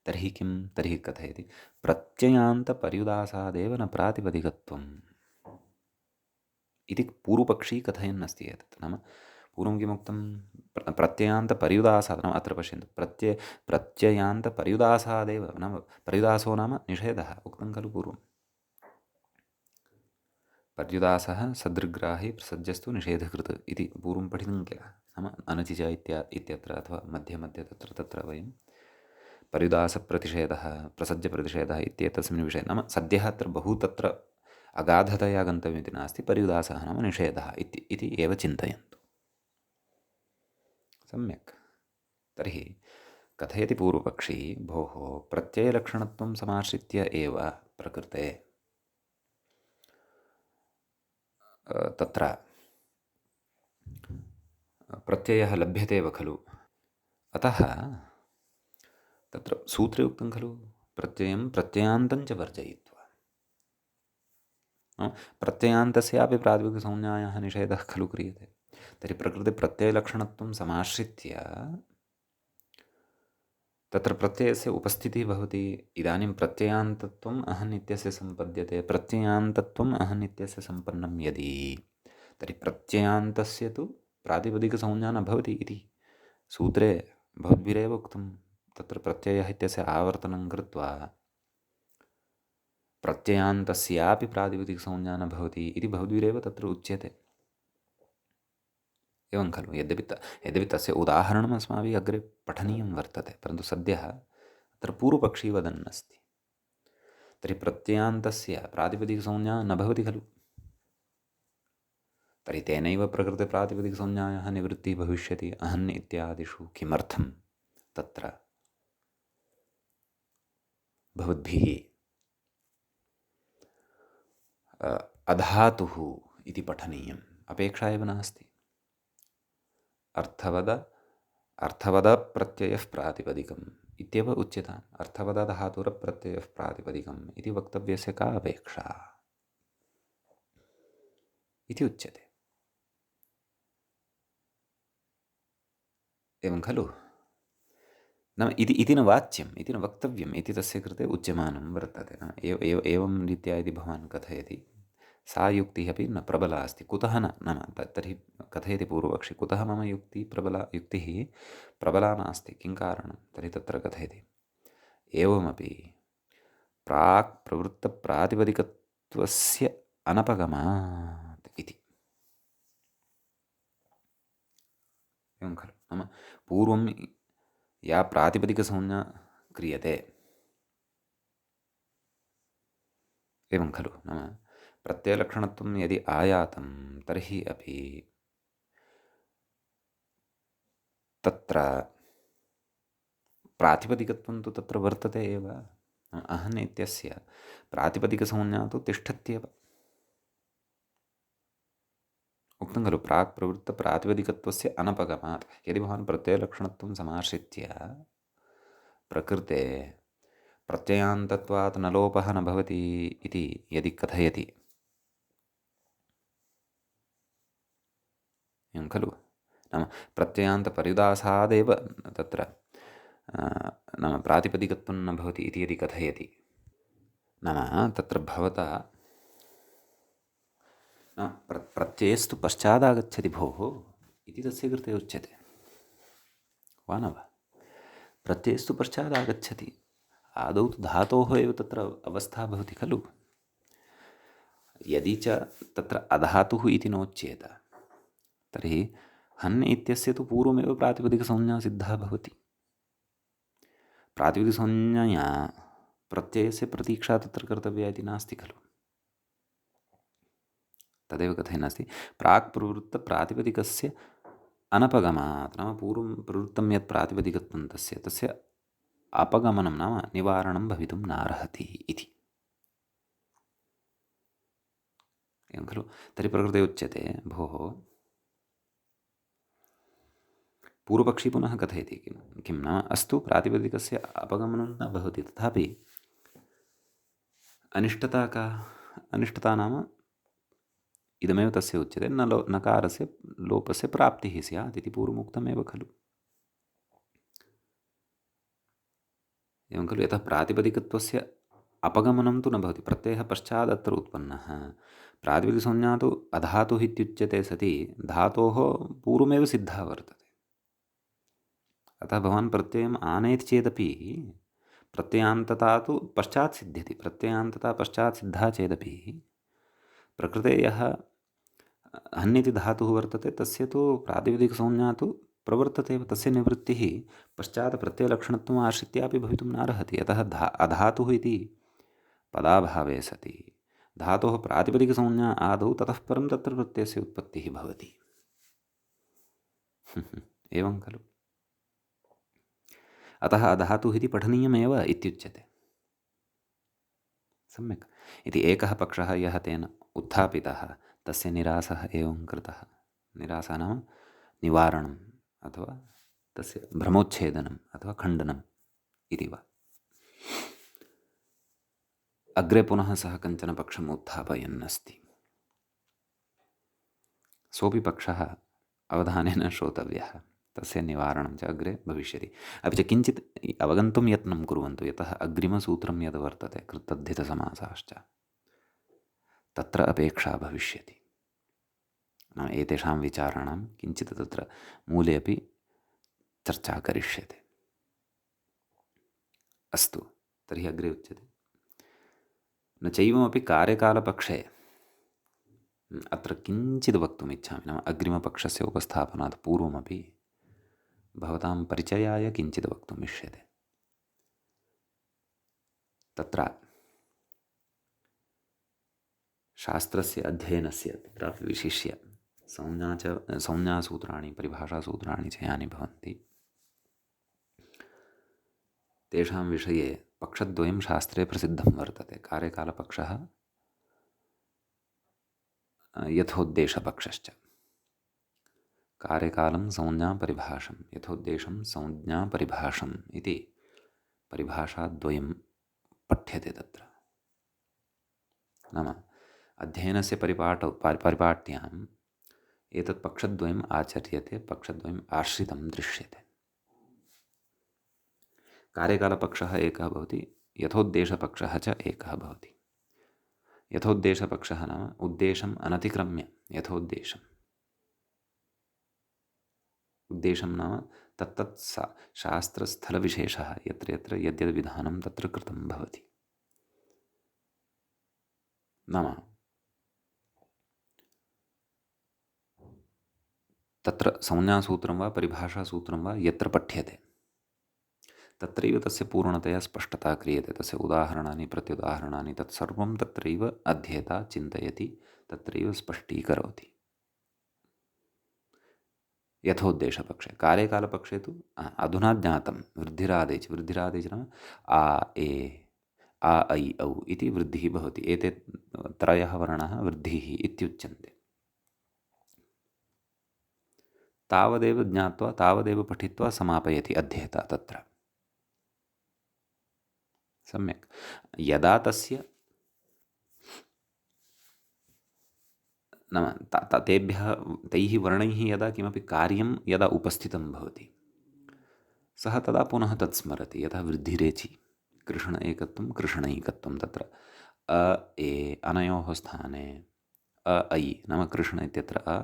तर्हि किं? तर्हि कथयति प्रत्ययान्तपर्युदासादेव न प्रातिपदिकत्वम् इति पूर्वपक्षी कथयन्नस्ति एतत्। नाम पूर्वं किमुक्तं? प्रत्ययान्तपर्युदासात्, नाम अत्र पश्यन्तु, प्रत्ययान्तपर्युदासादेव, नाम पर्युदासो नाम निषेधः उक्तं खलु पूर्वं। पर्युदासः सदृग्राही प्रसज्यस्तु निषेधकृत् इति पूर्वं पठितं किल। नाम अनचिज इत्यत्र अथवा मध्ये मध्ये तत्र वयं पर्युदासप्रतिषेधः प्रसज्यप्रतिषेधः इत्येतस्मिन् विषये, नाम सद्यः अत्र बहु तत्र अगाधतया गन्तव्यमिति नास्ति, पर्युदासः नाम निषेधः इति एव चिन्तयन्तु। सम्यक्। तर्हि कथयति पूर्वपक्षी, भोः प्रत्ययलक्षणत्वं समाश्रित्य एव प्रकृते तत्र प्रत्ययः लभ्यते एव खलु। अतः तत्र सूत्रे उक्तं खलु, प्रत्ययं प्रत्ययान्तं च वर्जयित्वा। प्रत्ययान्तस्यापि प्रातिपदिकसंज्ञायाः निषेधः खलु क्रियते। तर्हि प्रकृते प्रत्ययलक्षणत्वं समाश्रित्य तत्र प्रत्ययस्य उपस्थितिः भवति। इदानीं प्रत्ययान्तत्वम् अहन् इत्यस्य सम्पद्यते, प्रत्ययान्तत्वम् अहन् इत्यस्य सम्पन्नं यदि, तर्हि प्रत्ययान्तस्य तु प्रातिपदिकसंज्ञा न भवति इति सूत्रे भवद्भिरेव उक्तं। तत्र प्रत्ययः इत्यस्य आवर्तनं कृत्वा प्रत्ययान्तस्यापि प्रातिपदिकसंज्ञा न भवति इति भवद्भिरेव तत्र उच्यते। एवं खलु? यद्यपि तस्य उदाहरणम् अस्माभिः अग्रे पठनीयं वर्तते, परन्तु सद्यः अत्र पूर्वपक्षी वदन् अस्ति। तर्हि प्रत्ययान्तस्य प्रातिपदिकसंज्ञा न भवति खलु। तर्हि तेनैव प्रकृते प्रातिपदिकसंज्ञायाः निवृत्तिः भविष्यति अहन् इत्यादिषु। किमर्थं? तत्र भवद्भिः अधातुः इति पठनीयम्, अपेक्षा एव नास्ति। अर्थवदप्रत्ययः प्रातिपदिकम् इत्येव उच्यताम्। अर्थवदधातुरप्रत्ययः प्रातिपदिकम् इति वक्तव्यस्य का अपेक्षा इति उच्यते। एवं खलु? नाम इति न वाच्यम्, इति न वक्तव्यम् इति तस्य कृते उच्यमानं वर्तते। नाम एवं रीत्या यदि भवान् कथयति, सा युक्तिः अपि न प्रबला अस्ति। कुतः न? नाम तर्हि कथयति पूर्वपक्षी, कुतः मम युक्तिः प्रबला नास्ति, किं कारणं? तर्हि तत्र कथयति, एवमपि प्राक् प्रवृत्तप्रातिपदिकत्वस्य अनपगमात् इति। एवं खलु? नाम पूर्वं या प्रातिपदिकसंज्ञा क्रियते, एवं खलु? नाम प्रत्ययलक्षणत्वं यदि आयातं तर्हि अपि तत्र प्रातिपदिकत्वं तु तत्र वर्तते एव। अहन् इत्यस्य प्रातिपदिकसंज्ञा तु तिष्ठत्येव। उक्तं खलु, प्राक् प्रवृत्तप्रातिपदिकत्वस्य अनपगमात्। यदि भवान् प्रत्ययलक्षणत्वं समाश्रित्य प्रकृते प्रत्ययान्तत्वात् न लोपः न भवति इति यदि कथयति, एवं खलु? नाम प्रत्ययान्तपर्युदासादेव तत्र नाम प्रातिपदिकत्वं न भवति इति यदि कथयति, नाम तत्र भवता प्रत्ययस्तु पश्चादागच्छति भोः इति तस्य कृते उच्यते, वा न वा? प्रत्ययस्तु पश्चादागच्छति, आदौ तु धातोः एव तत्र अवस्था भवति खलु। यदि च तत्र अधातुः इति नोच्येत तर्हि हन् इत्यस्य तु पूर्वमेव प्रातिपदिकसंज्ञा सिद्धा भवति। प्रातिपदिकसंज्ञया प्रत्ययस्य प्रतीक्षा तत्र कर्तव्या इति नास्ति खलु। तदेव कथयन्नस्ति, प्राक् प्रवृत्तप्रातिपदिकस्य अनपगमात्। नाम पूर्वं प्रवृत्तं यत् प्रातिपदिकत्वं तस्य अपगमनं नाम निवारणं भवितुं नार्हति इति। एवं खलु? तर्हि प्रकृते उच्यते, भोः, पूर्वपक्षी पुनः कथयति किं नाम, अस्तु प्रातिपदिकस्य अपगमनं न भवति, तथापि अनिष्टता का? अनिष्टता नाम इदमेव तस्य उच्यते, नकारस्य लोपस्य प्राप्तिः स्यात् इति पूर्वमुक्तमेव खलु। एवं खलु? यतः प्रातिपदिकत्वस्य अपगमनं तु न भवति, प्रत्ययः पश्चात् अत्र उत्पन्नः। प्रातिपदिकसंज्ञा तु अधातुः इत्युच्यते सति धातोः पूर्वमेव सिद्धा वर्तते। अतः भवान् प्रत्ययम् आनयति चेदपि प्रत्ययान्तता तु पश्चात् सिद्ध्यति। प्रत्ययान्तता पश्चात् सिद्धा चेदपि प्रकृते यः हन्यति धातुः वर्तते तस्य तु प्रातिपदिकसंज्ञा तु प्रवर्तते एव, तस्य निवृत्तिः पश्चात् प्रत्ययलक्षणत्वम् आश्रित्यापि भवितुं नार्हति। यतः अधातुः इति पदाभावे सति धातोः प्रातिपदिकसंज्ञा आदौ, ततः परं तत्र प्रत्ययस्य उत्पत्तिः भवति। एवं खलु? अतः अधातुः इति पठनीयमेव इत्युच्यते। सम्यक्। इति एकः पक्षः यः तेन उत्थापितः, तस्य निरासः एवं कृतः। निरासः नाम निवारणम् अथवा तस्य भ्रमोच्छेदनम् अथवा खण्डनम् इति वा। अग्रे पुनः सः कञ्चन पक्षम् उत्थापयन्नस्ति। सोऽपि पक्षः अवधानेन श्रोतव्यः, तस्य निवारणं च अग्रे भविष्यति। अपि च किञ्चित् अवगन्तुं यत्नं कुर्वन्तु, यतः अग्रिमसूत्रं यद् वर्तते कृत्तद्धितसमासाश्च, तत्र अपेक्षा भविष्यति। नाम एतेषां विचाराणां किञ्चित् तत्र मूले अपि चर्चा करिष्यते। अस्तु, तर्हि अग्रे उच्यते, न चैवमपि कार्यकालपक्षे अत्र किञ्चित् वक्तुम् इच्छामि। नाम अग्रिमपक्षस्य उपस्थापनात् पूर्वमपि भवतां परिचयाय किञ्चित् वक्तुम् इष्यते। तत्र शास्त्रस्य अध्ययनस्य तत्रापि विशिष्य संज्ञासूत्राणि परिभाषासूत्राणि च यानि भवन्ति, तेषां विषये पक्षद्वयं शास्त्रे प्रसिद्धं वर्तते। कार्यकालपक्षः यथोद्देशपक्षश्च। कार्यकालं संज्ञापरिभाषं यथोद्देशं संज्ञापरिभाषम् इति परिभाषाद्वयं पठ्यते तत्र। नाम अध्ययनस्य परिपाट्याम् एतत् पक्षद्वयम् आचर्यते, पक्षद्वयम् आश्रितं दृश्यते। कार्यकालपक्षः एकः भवति, यथोद्देशपक्षः च एकः भवति। यथोद्देशपक्षः नाम उद्देशम् अनतिक्रम्य यथोद्देशम्। उद्देशं नाम तत्तत् शास्त्रस्थलविशेषः यत्र यत्र यद्यद् विधानं तत्र कृतं भवति। नाम तत्र संज्ञासूत्रं वा परिभाषासूत्रं वा यत्र पठ्यते तत्रैव तस्य पूर्णतया स्पष्टता क्रियते। तस्य उदाहरणानि प्रत्युदाहरणानि तत्सर्वं तत्रैव अध्येता चिन्तयति, तत्रैव स्पष्टीकरोति। यथोद्देशपक्षे। कार्यकालपक्षे तु अधुना ज्ञातं वृद्धिरादेच। वृद्धिरादेच नाम आ ए आ ऐ औ इति वृद्धिः भवति। एते त्रयः वर्णाः वृद्धिः इत्युच्यन्ते। तावदेव ज्ञात्वा तावदेव पठित्वा समापयति अध्येता तत्र। सम्यक्। यदा तस्य नाम तैः वर्णैः यदा किमपि कार्यं यदा उपस्थितं भवति सः तदा पुनः तत् स्मरति। यथा वृद्धिरेचि कृष्ण एकत्वं कृष्णैकत्वं तत्र अ ए अनयोः स्थाने अ ऐ नाम कृष्ण इत्यत्र अ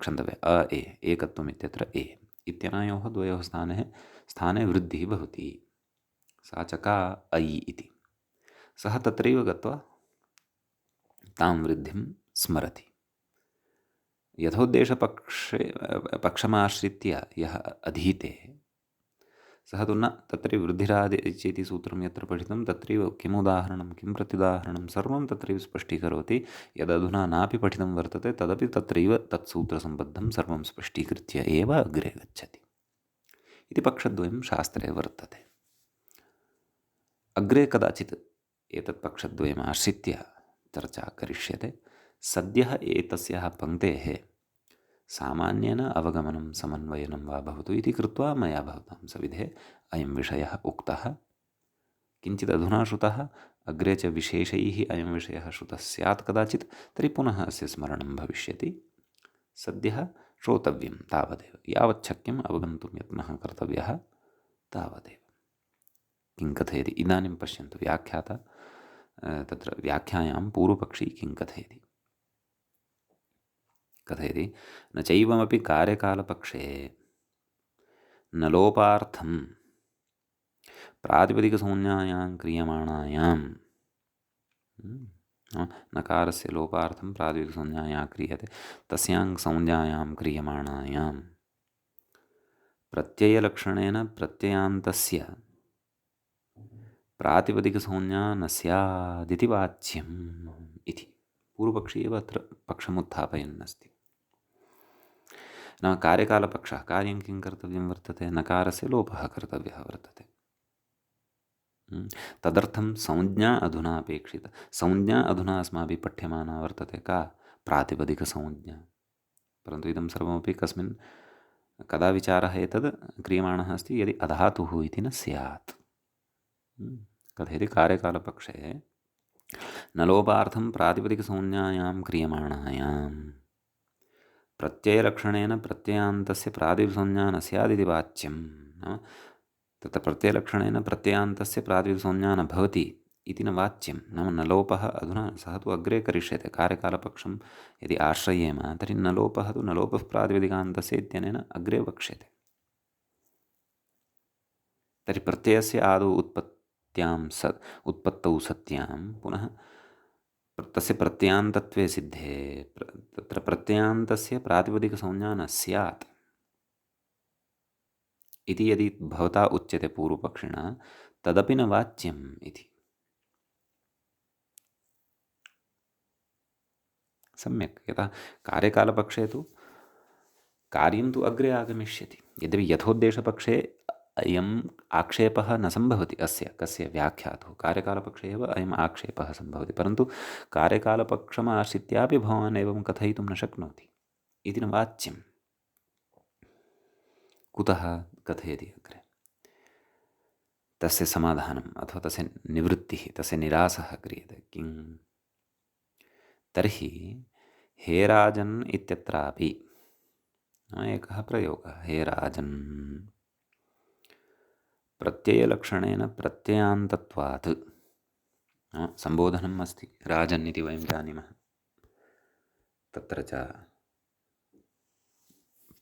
क्षन्तव्य अ ए एकत्वम् इत्यत्र ए इत्यनयोः द्वयोः स्थाने वृद्धिः भवति। सा च का ऐ इति। सः तत्रैव गत्वा तां वृद्धिं स्मरति। पक्षमाश्रित्य यः अधीते सः तु न तत्रैव वृद्धिरादेचेति सूत्रं यत्र पठितं तत्रैव किम् उदाहरणं किं प्रत्युदाहरणं सर्वं तत्रैव स्पष्टीकरोति। यदधुना नापि पठितं वर्तते तदपि तत्रैव तत्सूत्रसम्बद्धं सर्वं स्पष्टीकृत्य एव अग्रे गच्छति इति पक्षद्वयं शास्त्रे वर्तते। अग्रे कदाचित् एतत् पक्षद्वयम् आश्रित्य चर्चा करिष्यते। सद्यः एतस्याः पङ्क्तेः सामान्येन अवगमनं समन्वयनं वा भवतु इति कृत्वा मया भवतां सविधे अयं विषयः उक्तः। किञ्चित् अधुना श्रुतः, अग्रे च विशेषैः अयं विषयः श्रुतः स्यात् कदाचित्, तर्हि पुनः अस्य स्मरणं भविष्यति। सद्यः श्रोतव्यं तावदेव, यावत् शक्यम् अवगन्तुं यत्नः कर्तव्यः तावदेव। किं कथयति इदानीं पश्यन्तु। व्याख्याता तत्र व्याख्यायां पूर्वपक्षी किं कथयति। कथयति न चैवमपि कार्यकालपक्षे न लोपार्थं प्रातिपदिकसंज्ञायां क्रियमाणायां नकारस्य लोपार्थं प्रातिपदिकसंज्ञाया क्रियते तस्यां संज्ञायां क्रियमाणायां प्रत्ययलक्षणेन प्रत्ययान्तस्य प्रातिपदिकसंज्ञा न स्यादिति वाच्यम् इति पूर्वपक्षी एव अत्र पक्षमुत्थापयन् अस्ति। नाम कार्यकालपक्षः कार्यं किं कर्तव्यं वर्तते, नकारस्य लोपः कर्तव्यः वर्तते। तदर्थं संज्ञा अधुना अपेक्षिता। संज्ञा अधुना अस्माभिः पठ्यमाना वर्तते का, प्रातिपदिकसंज्ञा। परन्तु इदं सर्वमपि कस्मिन् कदा विचारः एतद् क्रियमाणः अस्ति, यदि अधातुः इति न स्यात्। कथयति कार्यकालपक्षे न लोपार्थं प्रातिपदिकसंज्ञायां क्रियमाणायां प्रत्ययलक्षणेन प्रत्ययान्तस्य प्रातिपदिकसंज्ञा न स्यादिति वाच्यं। नाम तत्र प्रत्ययलक्षणेन प्रत्ययान्तस्य प्रातिपदिकसंज्ञा न भवति इति न वाच्यं। नाम न लोपः अधुना सः तु अग्रे करिष्यते। कार्यकालपक्षं यदि आश्रयेम तर्हि न लोपः तु न लोपः प्रातिपदिकान्तस्य इत्यनेन अग्रे वक्ष्यते। तर्हि प्रत्ययस्य आदौ उत्पत्तौ सत्यां पुनः तस्य प्रत्ययान्तत्वे सिद्धे तत्र प्रत्ययान्तस्य प्रातिपदिकसंज्ञा न स्यात् इति यदि भवता उच्यते पूर्वपक्षिणा तदपि न वाच्यम् इति। सम्यक्। यतः कार्यकालपक्षे तु कार्यं तु अग्रे आगमिष्यति। यद्यपि यथोद्देशपक्षे अयम् आक्षेपः न सम्भवति अस्य कस्य व्याख्यातुः। कार्यकालपक्षे एव अयम् आक्षेपः सम्भवति, परन्तु कार्यकालपक्षमाश्रित्यापि भवान् एवं कथयितुं न शक्नोति इति न वाच्यं। कुतः कथयति अग्रे? तस्य समाधानम् अथवा तस्य निवृत्तिः, तस्य निरासः क्रियते। किं तर्हि हे राजन् इत्यत्रापि एकः प्रयोगः, हे राजन् प्रत्ययलक्षणेन प्रत्ययान्तत्वात्, सम्बोधनम् अस्ति राजन् इति वयं जानीमः। तत्र च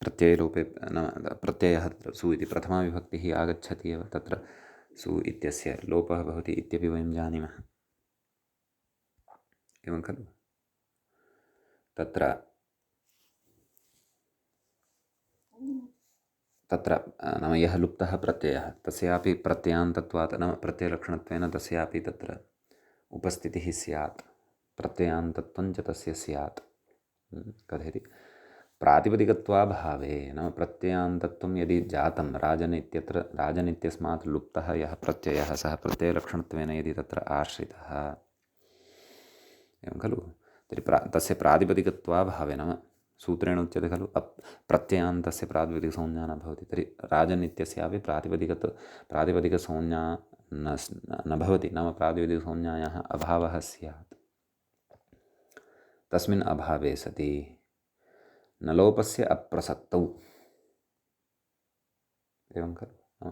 प्रत्ययरूपे नाम प्रत्ययः सु इति प्रथमाविभक्तिः आगच्छति एव, तत्र सु इत्यस्य लोपः भवति इत्यपि वयं जानीमः, एवं खलु? तत्र नाम यः लुप्तः प्रत्ययः तस्यापि प्रत्ययान्तत्वात् नाम प्रत्ययलक्षणत्वेन तस्यापि तत्र उपस्थितिः स्यात्, प्रत्ययान्तत्वं च तस्य स्यात्। कथयति प्रातिपदिकत्वाभावे नाम प्रत्ययान्तत्वं यदि जातं राजन् इत्यत्र, राजन् इत्यस्मात् लुप्तः यः प्रत्ययः सः प्रत्ययलक्षणत्वेन यदि तत्र आश्रितः, एवं खलु? तर्हि तस्य प्रातिपदिकत्वाभावे नाम सूत्रेण उच्यते खलु प्रत्ययान्तस्य प्रातिपदिकसंज्ञा न भवति, तर्हि राजन् इत्यस्यापि प्रातिपदिकसंज्ञा न भवति, नाम प्रातिपदिकसंज्ञायाः अभावः स्यात्। तस्मिन् अभावे सति नलोपस्य अप्रसक्तौ, एवं खलु?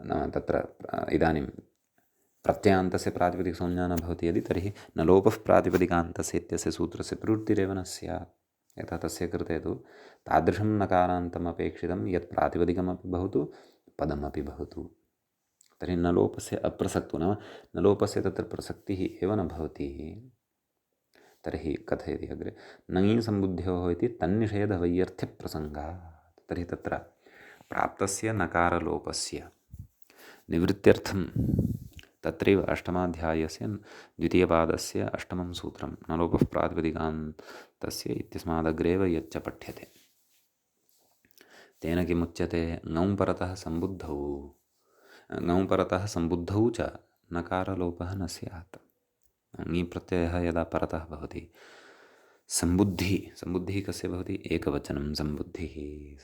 नाम तत्र इदानीं प्रत्ययान्तस्य प्रातिपदिकसंज्ञा न भवति यदि, तर्हि नलोपः प्रातिपदिकान्तस्य इत्यस्य सूत्रस्य प्रवृत्तिरेव न स्यात्। यथा तस्य कृते तु तादृशं नकारान्तम् अपेक्षितं यत् प्रातिपदिकमपि भवतु पदमपि भवतु। तर्हि नलोपस्य अप्रसक्तौ नाम नलोपस्य तत्र प्रसक्तिः एव न भवति। तर्हि कथयति अग्रे नङि सम्बुद्ध्योः इति तन्निषेधवैयर्थ्यप्रसङ्गात्। तर्हि तत्र प्राप्तस्य नकारलोपस्य निवृत्त्यर्थं तत्रैव अष्टमाध्यायस्य द्वितीयपादस्य अष्टमं सूत्रं नलोपः प्रातिपदिकान्तस्य इत्यस्मादग्रेव यच्च पठ्यते तेन किमुच्यते ङौ परतः सम्बुद्धौ च नकारलोपः न स्यात्। ङि प्रत्ययः यदा परतः भवति, सम्बुद्धिः कस्य भवति? एकवचनं सम्बुद्धिः।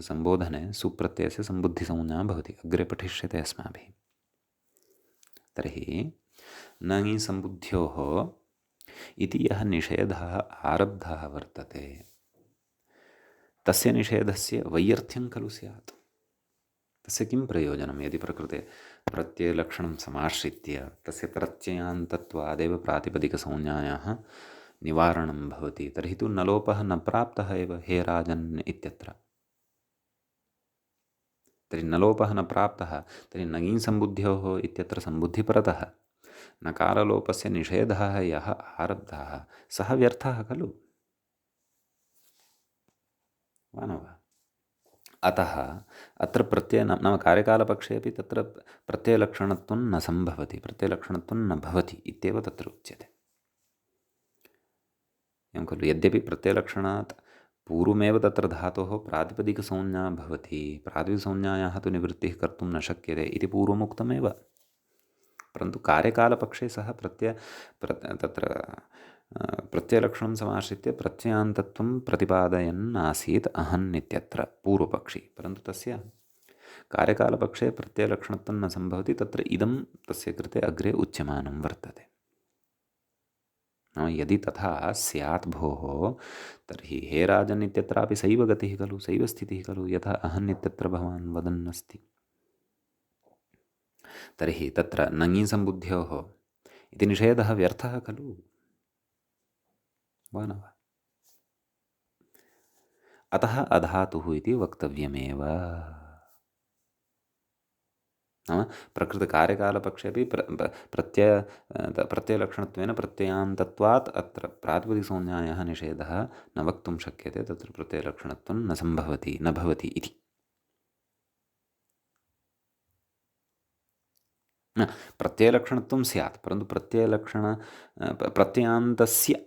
सम्बोधने सुप्रत्ययस्य सम्बुद्धिसंज्ञा भवति, अग्रे पठिष्यते अस्माभिः। तर्हि नङि सम्बुद्ध्योः इति यः निषेधः आरब्धः वर्तते तस्य निषेधस्य वैयर्थ्यं खलु स्यात्। तस्य किं प्रयोजनं? यदि प्रकृते प्रत्ययलक्षणं समाश्रित्य तस्य प्रत्ययान्तत्वादेव प्रातिपदिकसंज्ञायाः निवारणं भवति, तर्हि तु नलोपः न प्राप्तः एव हे राजन् इत्यत्र। तर्हि नलोपः न प्राप्तः, तर्हि नङि सम्बुद्ध्योः इत्यत्र सम्बुद्धिपरतः नकारलोपस्य निषेधः यः आरब्धः सः व्यर्थः खलु, वा न वा? अतः अत्र नाम कार्यकालपक्षे अपि तत्र प्रत्ययलक्षणत्वं न सम्भवति, प्रत्ययलक्षणत्वं न भवति इत्येव तत्र उच्यते, एवं खलु? यद्यपि प्रत्ययलक्षणात् पूर्वमेव तत्र धातोः प्रातिपदिकसंज्ञा भवति, प्रातिपदिकसंज्ञायाः तु निवृत्तिः कर्तुं न शक्यते इति पूर्वमुक्तमेव, परन्तु कार्यकालपक्षे सः तत्र प्रत्ययलक्षणं समाश्रित्य प्रत्ययान्तत्वं प्रतिपादयन् आसीत् अहन् इत्यत्र पूर्वपक्षी, परन्तु तस्य कार्यकालपक्षे प्रत्ययलक्षणत्वं न सम्भवति, तत्र इदं तस्य कृते अग्रे उच्यमानं वर्तते। नाम यदि तथा स्यात् भोः तर्हि हे राजन् इत्यत्रापि सैव गतिः खलु, सैव स्थितिः खलु, यथा अहन् इत्यत्र भवान् वदन्नस्ति। तर्हि तत्र नङि सम्बुद्ध्योः इति निषेधः व्यर्थः खलु, वा न वा? अतः अधातुः इति वक्तव्यमेव। नाम प्रकृतकार्यकालपक्षे अपि प्रत्ययलक्षणत्वेन प्रत्ययान्तत्वात् अत्र प्रातिपदिकसंज्ञायाः निषेधः न वक्तुं शक्यते, तत्र प्रत्ययलक्षणत्वं न सम्भवति, न भवति इति। प्रत्ययलक्षणत्वं स्यात्, परन्तु प्रत्ययान्तस्य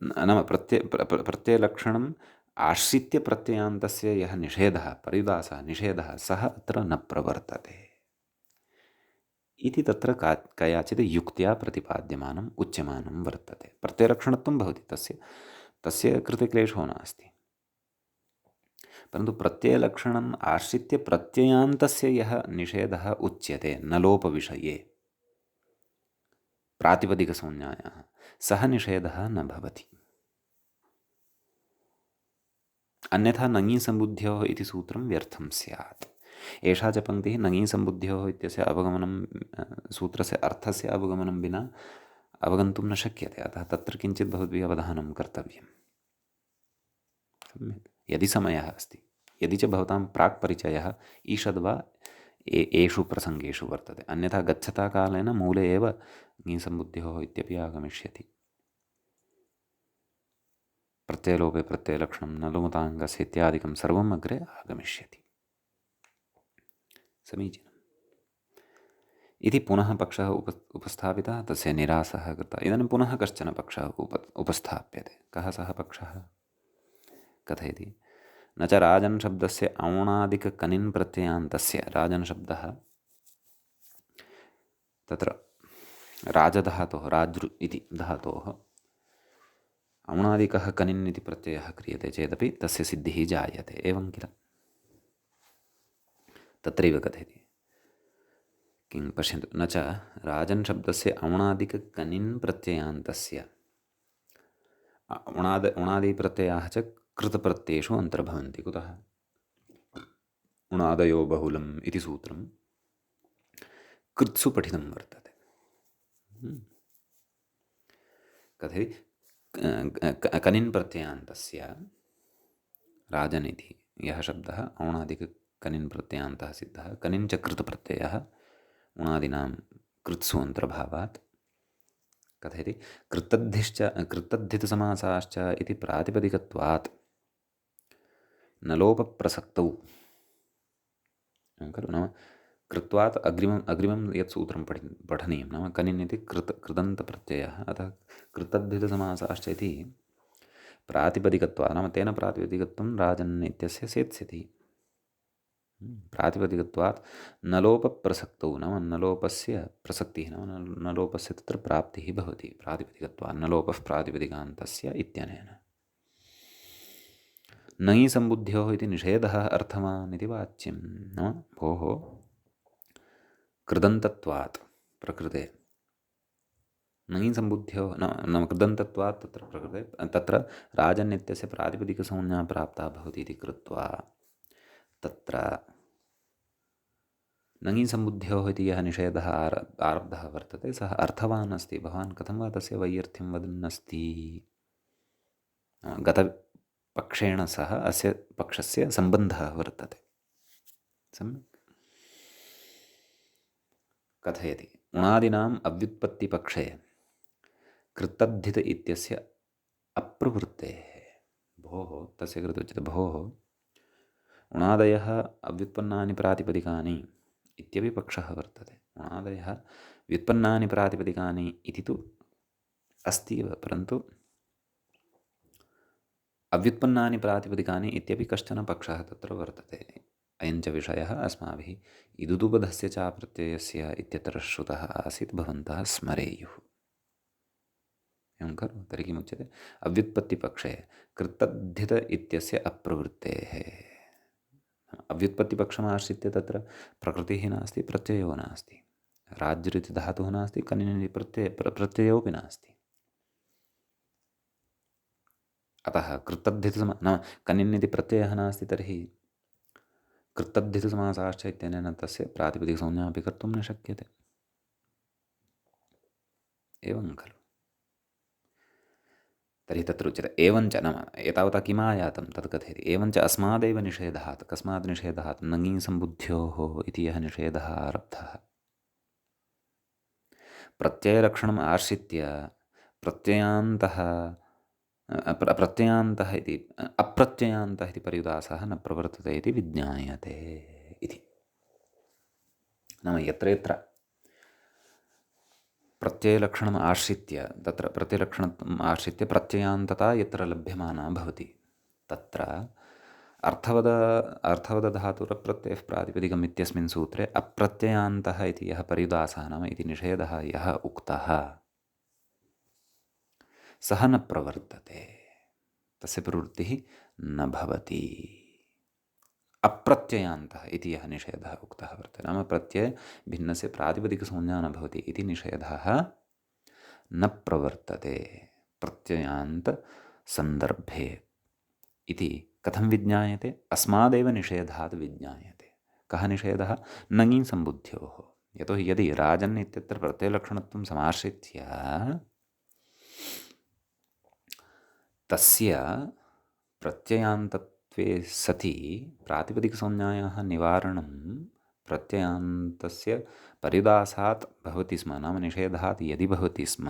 नाम प्रत्ययलक्षणम् आश्रित्य प्रत्ययान्तस्य यः निषेधः पर्युदासः निषेधः सः अत्र न प्रवर्तते इति तत्र कयाचित् युक्त्या प्रतिपाद्यमानम् उच्यमानं वर्तते। प्रत्ययलक्षणत्वं भवति तस्य कृते क्लेशो नास्ति, परन्तु प्रत्ययलक्षणम् आश्रित्य प्रत्ययान्तस्य यः निषेधः उच्यते नलोपविषये प्रातिपदिकसंज्ञायाः सः निषेधः न भवति। अन्यथा नङीसम्बुद्ध्योः इति सूत्रं व्यर्थं स्यात्। एषा च पङ्क्तिः नङीसम्बुद्ध्योः इत्यस्य अवगमनं सूत्रस्य अर्थस्य अवगमनं विना अवगन्तुं न शक्यते, अतः तत्र किञ्चित् भवद्भिः अवधानं कर्तव्यम्। सम्यक् यदि समयः अस्ति, यदि च भवतां प्राक् परिचयः ईषद् वा एषु प्रसङ्गेषु वर्तते, अन्यथा गच्छता कालेन मूले एव ङीसम्बुद्ध्योः इत्यपि आगमिष्यति। प्रत्ययलोपे प्रत्ययलक्षणं नलुमताङ्गस्य इत्यादिकं सर्वम् अग्रे आगमिष्यति। समीचीनम् इति पुनः पक्षः उपस्थापितः, तस्य निरासः कृतः। इदानीं पुनः कश्चन पक्षः उपस्थाप्यते। कः सः पक्षः? कथयति न च राजन् शब्दस्य औणादिककनिन् प्रत्ययान्तस्य राजन् शब्दः तत्र राजधातोः राजृ इति धातोः औणादिकः कनिन् इति प्रत्ययः क्रियते चेदपि तस्य सिद्धिः जायते, एवं किल? तत्रैव कथयति किं पश्यन्तु न च राजन् शब्दस्य औणादिककनिन् प्रत्ययान्तस्य उणादिप्रत्ययाः च कृतप्रत्ययेषु अन्तर्भवन्ति। कुतः? उणादयो बहुलम् इति सूत्रं कृत्सु पठितं वर्तते। कथयति कनिन् प्रत्ययान्तस्य राजन् इति यः शब्दः औणादिककनिन् प्रत्ययान्तः सिद्धः, कनिन् च कृतप्रत्ययः उणादीनां कृत्सु अन्तर्भावात्। कथयति कृतद्धितसमासाश्च इति प्रातिपदिकत्वात् नलोपप्रसक्तौ खलु। नाम कृत्वात् अग्रिमं यत् सूत्रं पठनीयं, नाम कनिन् इति कृदन्तप्रत्ययः, अतः कृतद्धितसमासाश्च इति प्रातिपदिकत्वात्, नाम तेन प्रातिपदिकत्वं राजन् इत्यस्य सेत्स्यति। प्रातिपदिकत्वात् नलोपप्रसक्तौ, नाम नलोपस्य प्रसक्तिः, नाम नलोपस्य तत्र प्राप्तिः भवति। प्रातिपदिकत्वात् नलोपः प्रातिपदिकान्तस्य इत्यनेन नङीसम्बुद्ध्योः इति निषेधः अर्थवान् इति वाच्यं। नाम भोः कृदन्तत्वात् प्रकृते नङीसम्बुद्ध्योः नाम कृदन्तत्वात् तत्र प्रकृते तत्र राजन् इत्यस्य प्रातिपदिकसंज्ञा प्राप्ता भवति इति कृत्वा तत्र नङीसम्बुद्ध्योः इति यः निषेधः आरब्धः वर्तते सः अर्थवान् अस्ति। भवान् कथं वा तस्य वैयर्थ्यं वदन्नस्ति? गतपक्षेण सह अस्य पक्षस्य सम्बन्धः वर्तते। सम्यक् कथयति उणादीनाम् अव्युत्पत्तिपक्षे कृतद्धित इत्यस्य अप्रवृत्तेः। भोः तस्य कृते उच्यते भोः उणादयः अव्युत्पन्नानि प्रातिपदिकानि इत्यपि पक्षः वर्तते। उणादयः व्युत्पन्नानि प्रातिपदिकानि इति तु अस्ति एव, परन्तु अव्युत्पन्नानि प्रातिपदिकानि इत्यपि कश्चन पक्षः तत्र वर्तते। अयञ्च विषयः अस्माभिः इदुदुपधस्य चाप्रत्ययस्य इत्यत्र श्रुतः आसीत्, भवन्तः स्मरेयुः। एवं खलु? तर्हि किमुच्यते? अव्युत्पत्तिपक्षे कृतद्धित इत्यस्य अप्रवृत्तेः। अव्युत्पत्तिपक्षमाश्रित्य तत्र प्रकृतिः नास्ति, प्रत्ययो नास्ति, राज्यरिति धातुः नास्ति, कनिन् इति प्रत्ययोऽपि नास्ति। अतः नाम कनिन् इति प्रत्ययः नास्ति, तर्हि कृतद्धितसमासाश्च इत्यनेन तस्य प्रातिपदिकसंज्ञा अपि कर्तुं न शक्यते। एवं खलु? तर्हि तत्र उच्यते एवञ्च, नाम एतावता किमायातं तत् कथयति। एवञ्च अस्मादेव निषेधात्, कस्मात् निषेधात्? नङीसम्बुद्ध्योः इति यः निषेधः आरब्धः प्रत्ययलक्षणम् आश्रित्य प्रत्ययान्तः इति अप्रत्ययान्तः इति पर्युदासः न प्रवर्तते इति विज्ञायते इति। नाम यत्र यत्र प्रत्ययलक्षणम् आश्रित्य तत्र प्रत्ययलक्षणम् आश्रित्य प्रत्ययान्तता यत्र लभ्यमाना भवति तत्र अर्थवदधातुरप्रत्ययः प्रातिपदिकम् इत्यस्मिन् सूत्रे अप्रत्ययान्तः इति यः परिदासः नाम इति निषेधः यः उक्तः सः न प्रवर्तते, तस्य प्रवृत्तिः न भवति। अप्रत्ययान्तः इति यः निषेधः उक्तः वर्तते नाम प्रत्ययभिन्नस्य प्रातिपदिकसंज्ञा न भवति इति निषेधः न प्रवर्तते प्रत्ययान्तसन्दर्भे इति कथं विज्ञायते? अस्मादेव निषेधात् विज्ञायते। कः निषेधः? नङि सम्बुद्ध्योः। यतोहि यदि राजन् इत्यत्र प्रत्ययलक्षणत्वं समाश्रित्य तस्य प्रत्ययान्तत्वे सति प्रातिपदिकसंज्ञायाः निवारणं प्रत्ययान्तस्य परिदासात् भवति स्म नाम निषेधात् यदि भवति स्म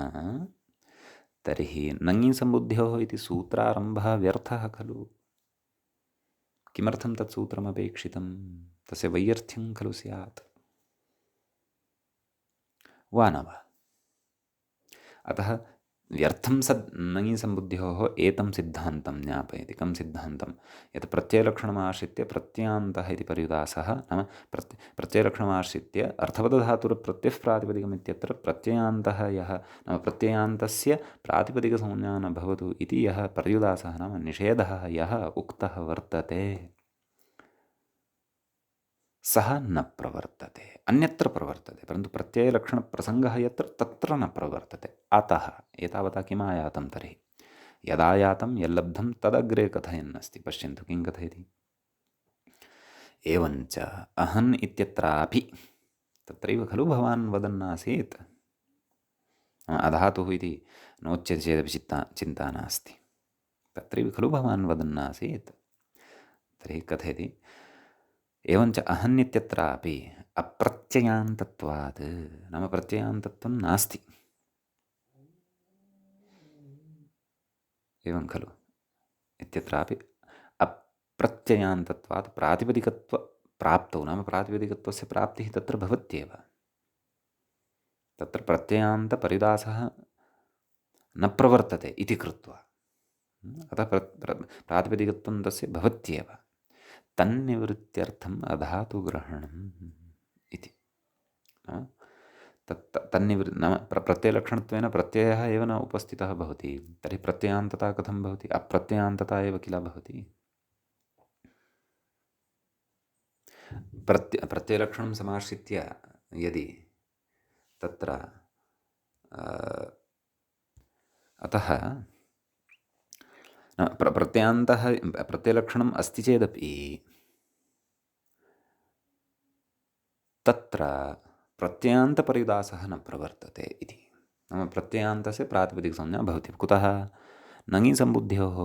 तर्हि नङि सम्बुद्ध्योः इति सूत्रारम्भः व्यर्थः खलु। किमर्थं तत् सूत्रमपेक्षितं? तस्य वैयर्थ्यं खलु स्यात्, वा न वा? अतः व्यर्थं नङि सम्बुद्ध्योः एतं सिद्धान्तं ज्ञापयति। कं सिद्धान्तं? यत् प्रत्ययलक्षणमाश्रित्य प्रत्ययान्तः इति परिदासः नाम प्रत्ययलक्षणमाश्रित्य अर्थवदधातुरप्रत्ययः प्रातिपदिकम् इत्यत्र प्रत्ययान्तः यः नाम प्रत्ययान्तस्य प्रातिपदिकसंज्ञा न भवतु इति यः पर्युदासः नाम निषेधः यः उक्तः वर्तते सः न प्रवर्तते, अन्यत्र प्रवर्तते, परन्तु प्रत्ययलक्षणप्रसङ्गः यत्र तत्र न प्रवर्तते। अतः एतावता किम् आयातं तर्हि? यदायातं यल्लब्धं तदग्रे कथयन्नस्ति। पश्यन्तु किं कथयति। एवञ्च अहन् इत्यत्रापि तत्रैव खलु भवान् वदन्नासीत् अधातुः इति नोच्यते चेदपि चिन्ता नास्ति, तत्रैव खलु भवान् वदन्नासीत्। तर्हि कथयति एवञ्च अहन् इत्यत्रापि अप्रत्ययान्तत्वात् नाम प्रत्ययान्तत्वं नास्ति। एवं खलु इत्यत्रापि अप्रत्ययान्तत्वात् प्रातिपदिकत्वप्राप्तौ नाम प्रातिपदिकत्वस्य प्राप्तिः तत्र भवत्येव। तत्र प्रत्ययान्तपरिदासः न प्रवर्तते इति कृत्वा अतः प्रातिपदिकत्वं तस्य भवत्येव। तन्निवृत्त्यर्थम् अधातुग्रहणम् इति नाम प्रत्ययलक्षणत्वेन प्रत्ययः एव न उपस्थितः भवति तर्हि प्रत्ययान्तता कथं भवति? अप्रत्ययान्तता एव किल भवति। प्रत्ययलक्षणं समाश्रित्य यदि तत्र अतः प्रत्ययान्तः प्रत्ययलक्षणम् अस्ति चेदपि तत्र प्रत्ययान्तपरिदासः न प्रवर्तते इति नाम प्रत्ययान्तस्य प्रातिपदिकसंज्ञा भवति। कुतः? नङि सम्बुद्ध्योः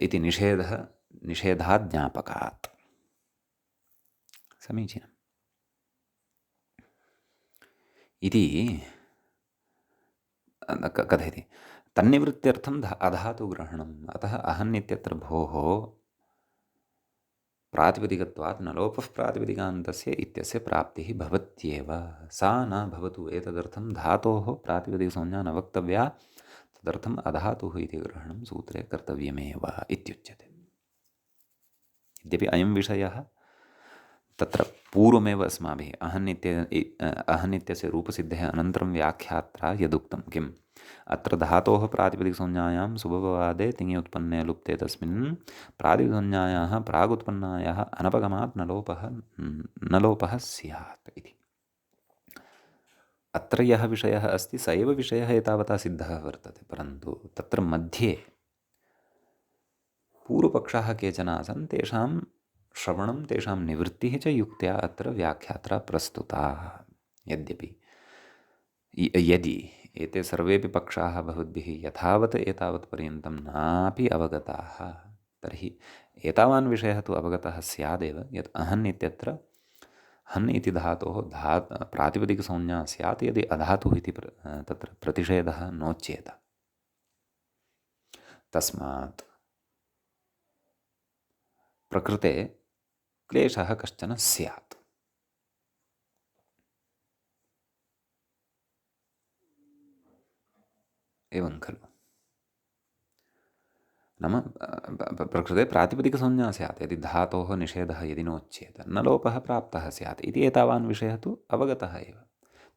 इति निषेधात् ज्ञापकात्। समीचीनम् इति कथयति। तन्निवृत्त्यर्थम् अधातुग्रहणम्। अतः अहन् इत्यत्र भोः प्रातिपदिकत्वात् न लोपः प्रातिपदिकान्तस्य इत्यस्य प्राप्तिः भवत्येव। सा न भवतु। एतदर्थं धातोः प्रातिपदिकसंज्ञा न वक्तव्या, तदर्थम् अधातुः इति ग्रहणं सूत्रे कर्तव्यमेव इत्युच्यते। यद्यपि अयं विषयः तत्र पूर्वमेव अस्माभिः अहन् इत्यस्य रूपसिद्धेः अनन्तरं व्याख्यात्रा यदुक्तं किम्? अत्र धातोः प्रातिपदिकसंज्ञायां सुबभवादे तिङि उत्पन्ने लुप्ते तस्मिन् प्रातिपदिकसंज्ञायाः प्रागुत्पन्नायाः अनपगमात् न लोपः स्यात् इति। अत्र यः विषयः अस्ति स एव विषयः एतावता सिद्धः वर्तते, परन्तु तत्र मध्ये पूर्वपक्षाः केचन आसन्, तेषां श्रवणं तेषां निवृत्तिः च युक्त्या अत्र व्याख्यात्रा प्रस्तुता। यद्यपि यदि एते सर्वेपि पक्षाः भवद्भिः यथावत् एतावत्पर्यन्तं नापि अवगताः तर्हि एतावान् विषयः तु अवगतः स्यादेव यत् अहन् इत्यत्र हन् इति धातोः प्रातिपदिकसंज्ञा स्यात् यदि अधातुः इति तत्र प्रतिषेधः नोच्येत। तस्मात् प्रकृते क्लेशः कश्चन स्यात्। एवं खलु। नाम प्रकृते प्रातिपदिकसंज्ञा स्यात्। यदि धातोः निषेधः यदि नोच्येत न लोपः प्राप्तः स्यात् इति एतावान् विषयः तु अवगतः एव।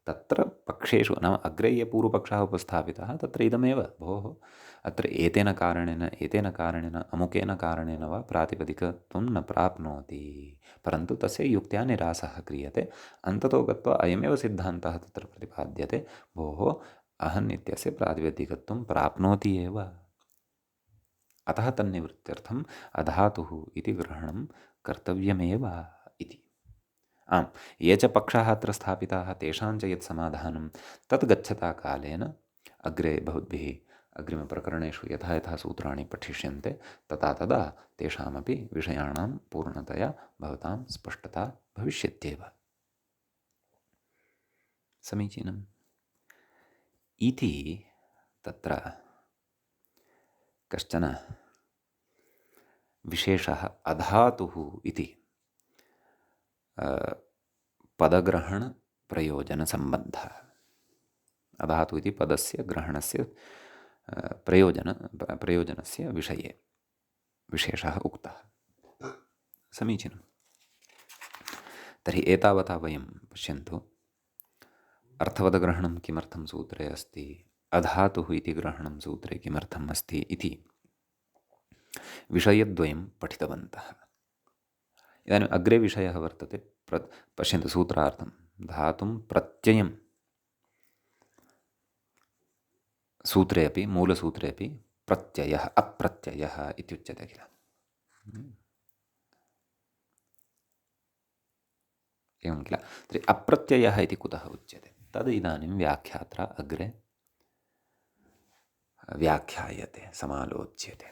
तत्र पक्षेषु नाम अग्रे ये पूर्वपक्षः उपस्थापितः तत्र इदमेव, भोः अत्र एतेन कारणेन अमुकेन कारणेन वा प्रातिपदिकत्वं न प्राप्नोति, परन्तु तस्य युक्त्या निरासः क्रियते। अन्ततो गत्वा अयमेव सिद्धान्तः तत्र प्रतिपाद्यते, भोः अहन् इत्यस्य प्रातिपदिकत्वं प्राप्नोति एव। अतः तन्निवृत्त्यर्थम् अधातुः इति ग्रहणं कर्तव्यमेव इति। आम्, ये च पक्षाः अत्र स्थापिताः तेषां च यत् समाधानं तत् गच्छता कालेन अग्रे भवद्भिः अग्रिमप्रकरणेषु यथा यथा सूत्राणि पठिष्यन्ते तथा तदा तेषामपि विषयाणां पूर्णतया भवतां स्पष्टता भविष्यत्येव। समीचीनम् इति तत्र कश्चन विशेषः अधातुः इति पदग्रहणप्रयोजनसम्बन्धः। अधातु इति पदस्य ग्रहणस्य प्रयोजनस्य विषये विशेषः उक्तः। समीचीनं। तर्हि एतावता वयं पश्यन्तु, अर्थवदग्रहणं किमर्थं सूत्रे अस्ति, अधातुः इति ग्रहणं सूत्रे किमर्थम् अस्ति इति विषयद्वयं पठितवन्तः। इदानीम् अग्रे विषयः वर्तते, पश्यन्तु सूत्रार्थं धातुं प्रत्ययं सूत्रे अपि मूलसूत्रे अपि प्रत्ययः अप्रत्ययः इत्युच्यते किल। एवं किल। तर्हि अप्रत्ययः इति कुतः उच्यते तद् इदानीं व्याख्यात्रा अग्रे व्याख्यायते, समालोच्यते।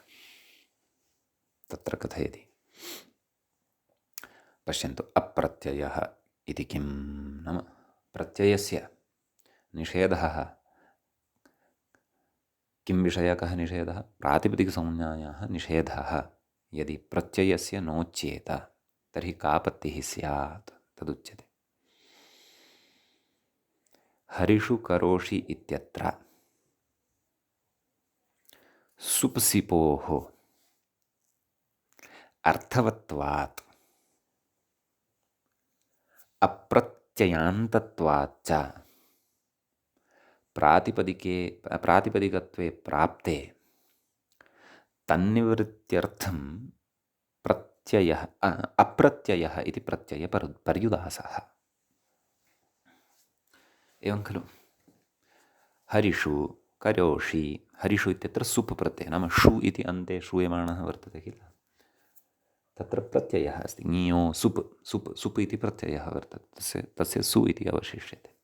तत्र कथयति, पश्यन्तु अप्रत्ययः इति किं नाम प्रत्ययस्य निषेधः किं विषयकः निषेधः, प्रातिपदिकसंज्ञायाः निषेधः यदि प्रत्ययस्य नोच्येत तर्हि का पत्तिः स्यात् तदुच्यते। हरिषु करोषि इत्यत्र सुप्सिपोः अर्थवत्वात् अप्रत्ययान्तत्वाच्च प्रातिपदिकत्वे प्राप्ते तन्निवृत्त्यर्थं प्रत्ययः अप्रत्ययः इति प्रत्ययपर्युदासः। एवं खलु। हरिषु करोषि, हरिषु इत्यत्र सुप् प्रत्ययः नाम षु इति अन्ते श्रूयमाणः वर्तते किल, तत्र प्रत्ययः अस्ति। ङियो सुप् सुप् सुप् इति प्रत्ययः वर्तते, तस्य सु इति अवशिष्यते।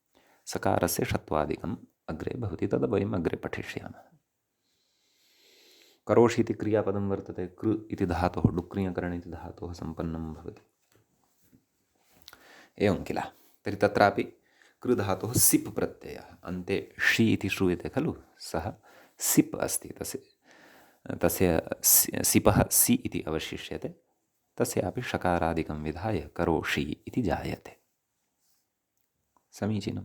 सकारस्य षत्वादिकम् अग्रे भवति, तद् वयम् अग्रे पठिष्यामः। करोषि इति क्रियापदं वर्तते, कृ इति धातोः डुक्रियकरण इति धातोः सम्पन्नं भवति। एवं किल। तर्हि तत्रापि कृधातोः सिप् प्रत्ययः अन्ते षि इति श्रूयते खलु, सः सिप् अस्ति, तस्य सिपः सि इति अवशिष्यते, तस्यापि षकारादिकं विधाय करोषि इति जायते। समीचीनं।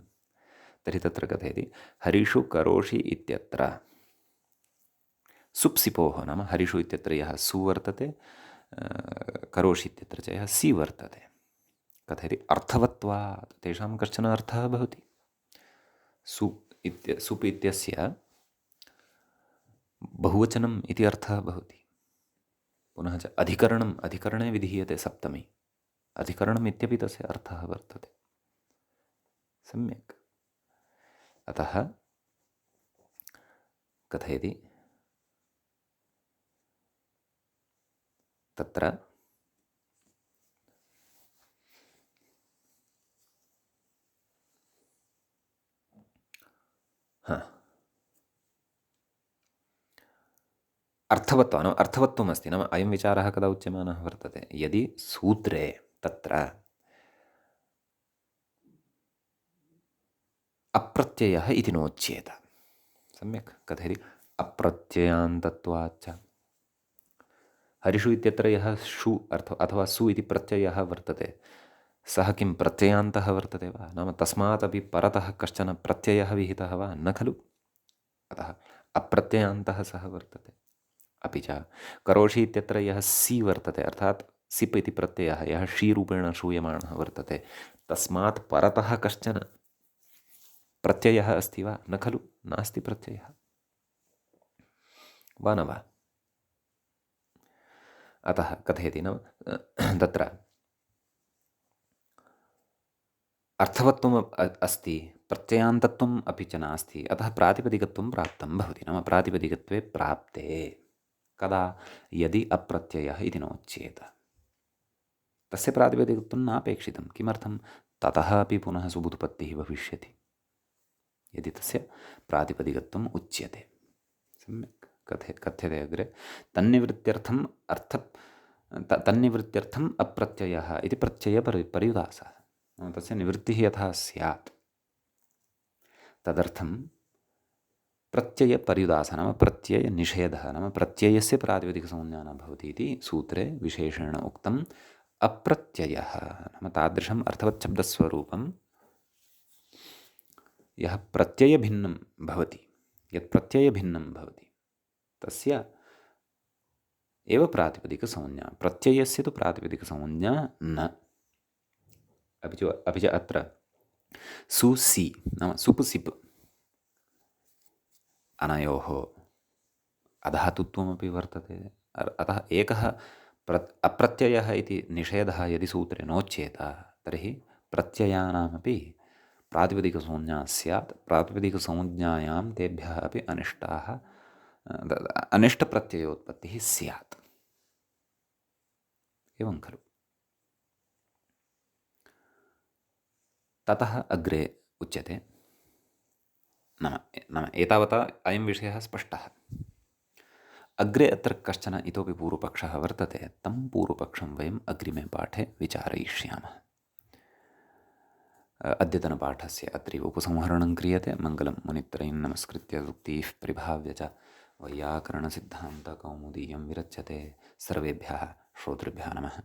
तर्हि तत्र कथयति, हरिषु करोषि इत्यत्र सुप्सिपोः नाम हरिषु इत्यत्र यः सु वर्तते, करोषि इत्यत्र च यः सि वर्तते, कथयति अर्थवत्वात् तेषां कश्चन अर्थः भवति। सुप् इत्यस्य बहुवचनम् इति अर्थः भवति। पुनः च अधिकरणे विधीयते सप्तमी, अधिकरणम् इत्यपि तस्य अर्थः वर्तते। सम्यक्। अतः कथयति तत्र अर्थवत्वमस्ति। नाम अयं विचारः कदा उच्यमानः वर्तते, यदि सूत्रे तत्र अप्रत्ययः इति नोच्येत। सम्यक्। कथयति अप्रत्ययान्तत्वाच्च। हरिषु इत्यत्र यः षु अथवा सु इति प्रत्ययः वर्तते, सः किं प्रत्ययान्तः वर्तते वा, नाम तस्मात् अपि परतः कश्चन प्रत्ययः विहितः वा, न खलु। अतः अप्रत्ययान्तः सः वर्तते। अपि च करोषि इत्यत्र यः सि वर्तते, अर्थात् सिप् इति प्रत्ययः यः शीरूपेण श्रूयमाणः वर्तते, तस्मात् परतः कश्चन प्रत्ययः अस्ति वा? न खलु, नास्ति प्रत्ययः, वा न वा? अतः कथयति नाम तत्र अर्थवत्वम् अस्ति, प्रत्ययान्तत्वम् अपि च नास्ति, अतः प्रातिपदिकत्वं प्राप्तं भवति। नाम प्रातिपदिकत्वे प्राप्ते कदा? यदि अप्रत्ययः इति नोच्येत, तस्य प्रातिपदिकत्वं नापेक्षितं। किमर्थं? ततः अपि पुनः सुबुधुपत्तिः भविष्यति यदि तस्य प्रातिपदिकत्वम् उच्यते। सम्यक् कथ्यते अग्रे। तन्निवृत्त्यर्थम् तन्निवृत्त्यर्थम् अप्रत्ययः इति प्रत्ययपर्युदासः। तस्य निवृत्तिः यथा स्यात् तदर्थं प्रत्ययपर्युदासः नाम प्रत्ययनिषेधः, नाम प्रत्ययस्य प्रातिपदिकसंज्ञा न भवति इति सूत्रे विशेषेण उक्तम्। अप्रत्ययः नाम तादृशम् अर्थवच्छब्दस्वरूपं यः प्रत्ययभिन्नं भवति, यत् प्रत्ययभिन्नं भवति तस्य एव प्रातिपदिकसंज्ञा, प्रत्ययस्य तु प्रातिपदिकसंज्ञा न। अपि च अत्र सुसि नाम सुप् सिप् अनयोः अधातुत्वमपि वर्तते। अतः एकः अप्रत्ययः इति निषेधः यदि सूत्रे नोच्येत तर्हि प्रत्ययानामपि प्रातिपदिकसंज्ञा स्यात्, प्रातिपदिकसंज्ञायां तेभ्यः अपि अनिष्टप्रत्ययोत्पत्तिः स्यात्। एवं खलु। ततः अग्रे उच्यते, नाम एतावता अयं विषयः स्पष्टः। अग्रे अत्र कश्चन इतोपि पूर्वपक्षः वर्तते, तं पूर्वपक्षं वयम् अग्रिमे पाठे विचारयिष्यामः। अद्यतनपाठस्य अत्रैव उपसंहरणं क्रियते। मङ्गलं मुनित्रयं नमस्कृत्य उक्तिः परिभाव्य च वैयाकरणसिद्धान्तकौमुदीयं विरच्यते। सर्वेभ्यः श्रोतृभ्यः नमः।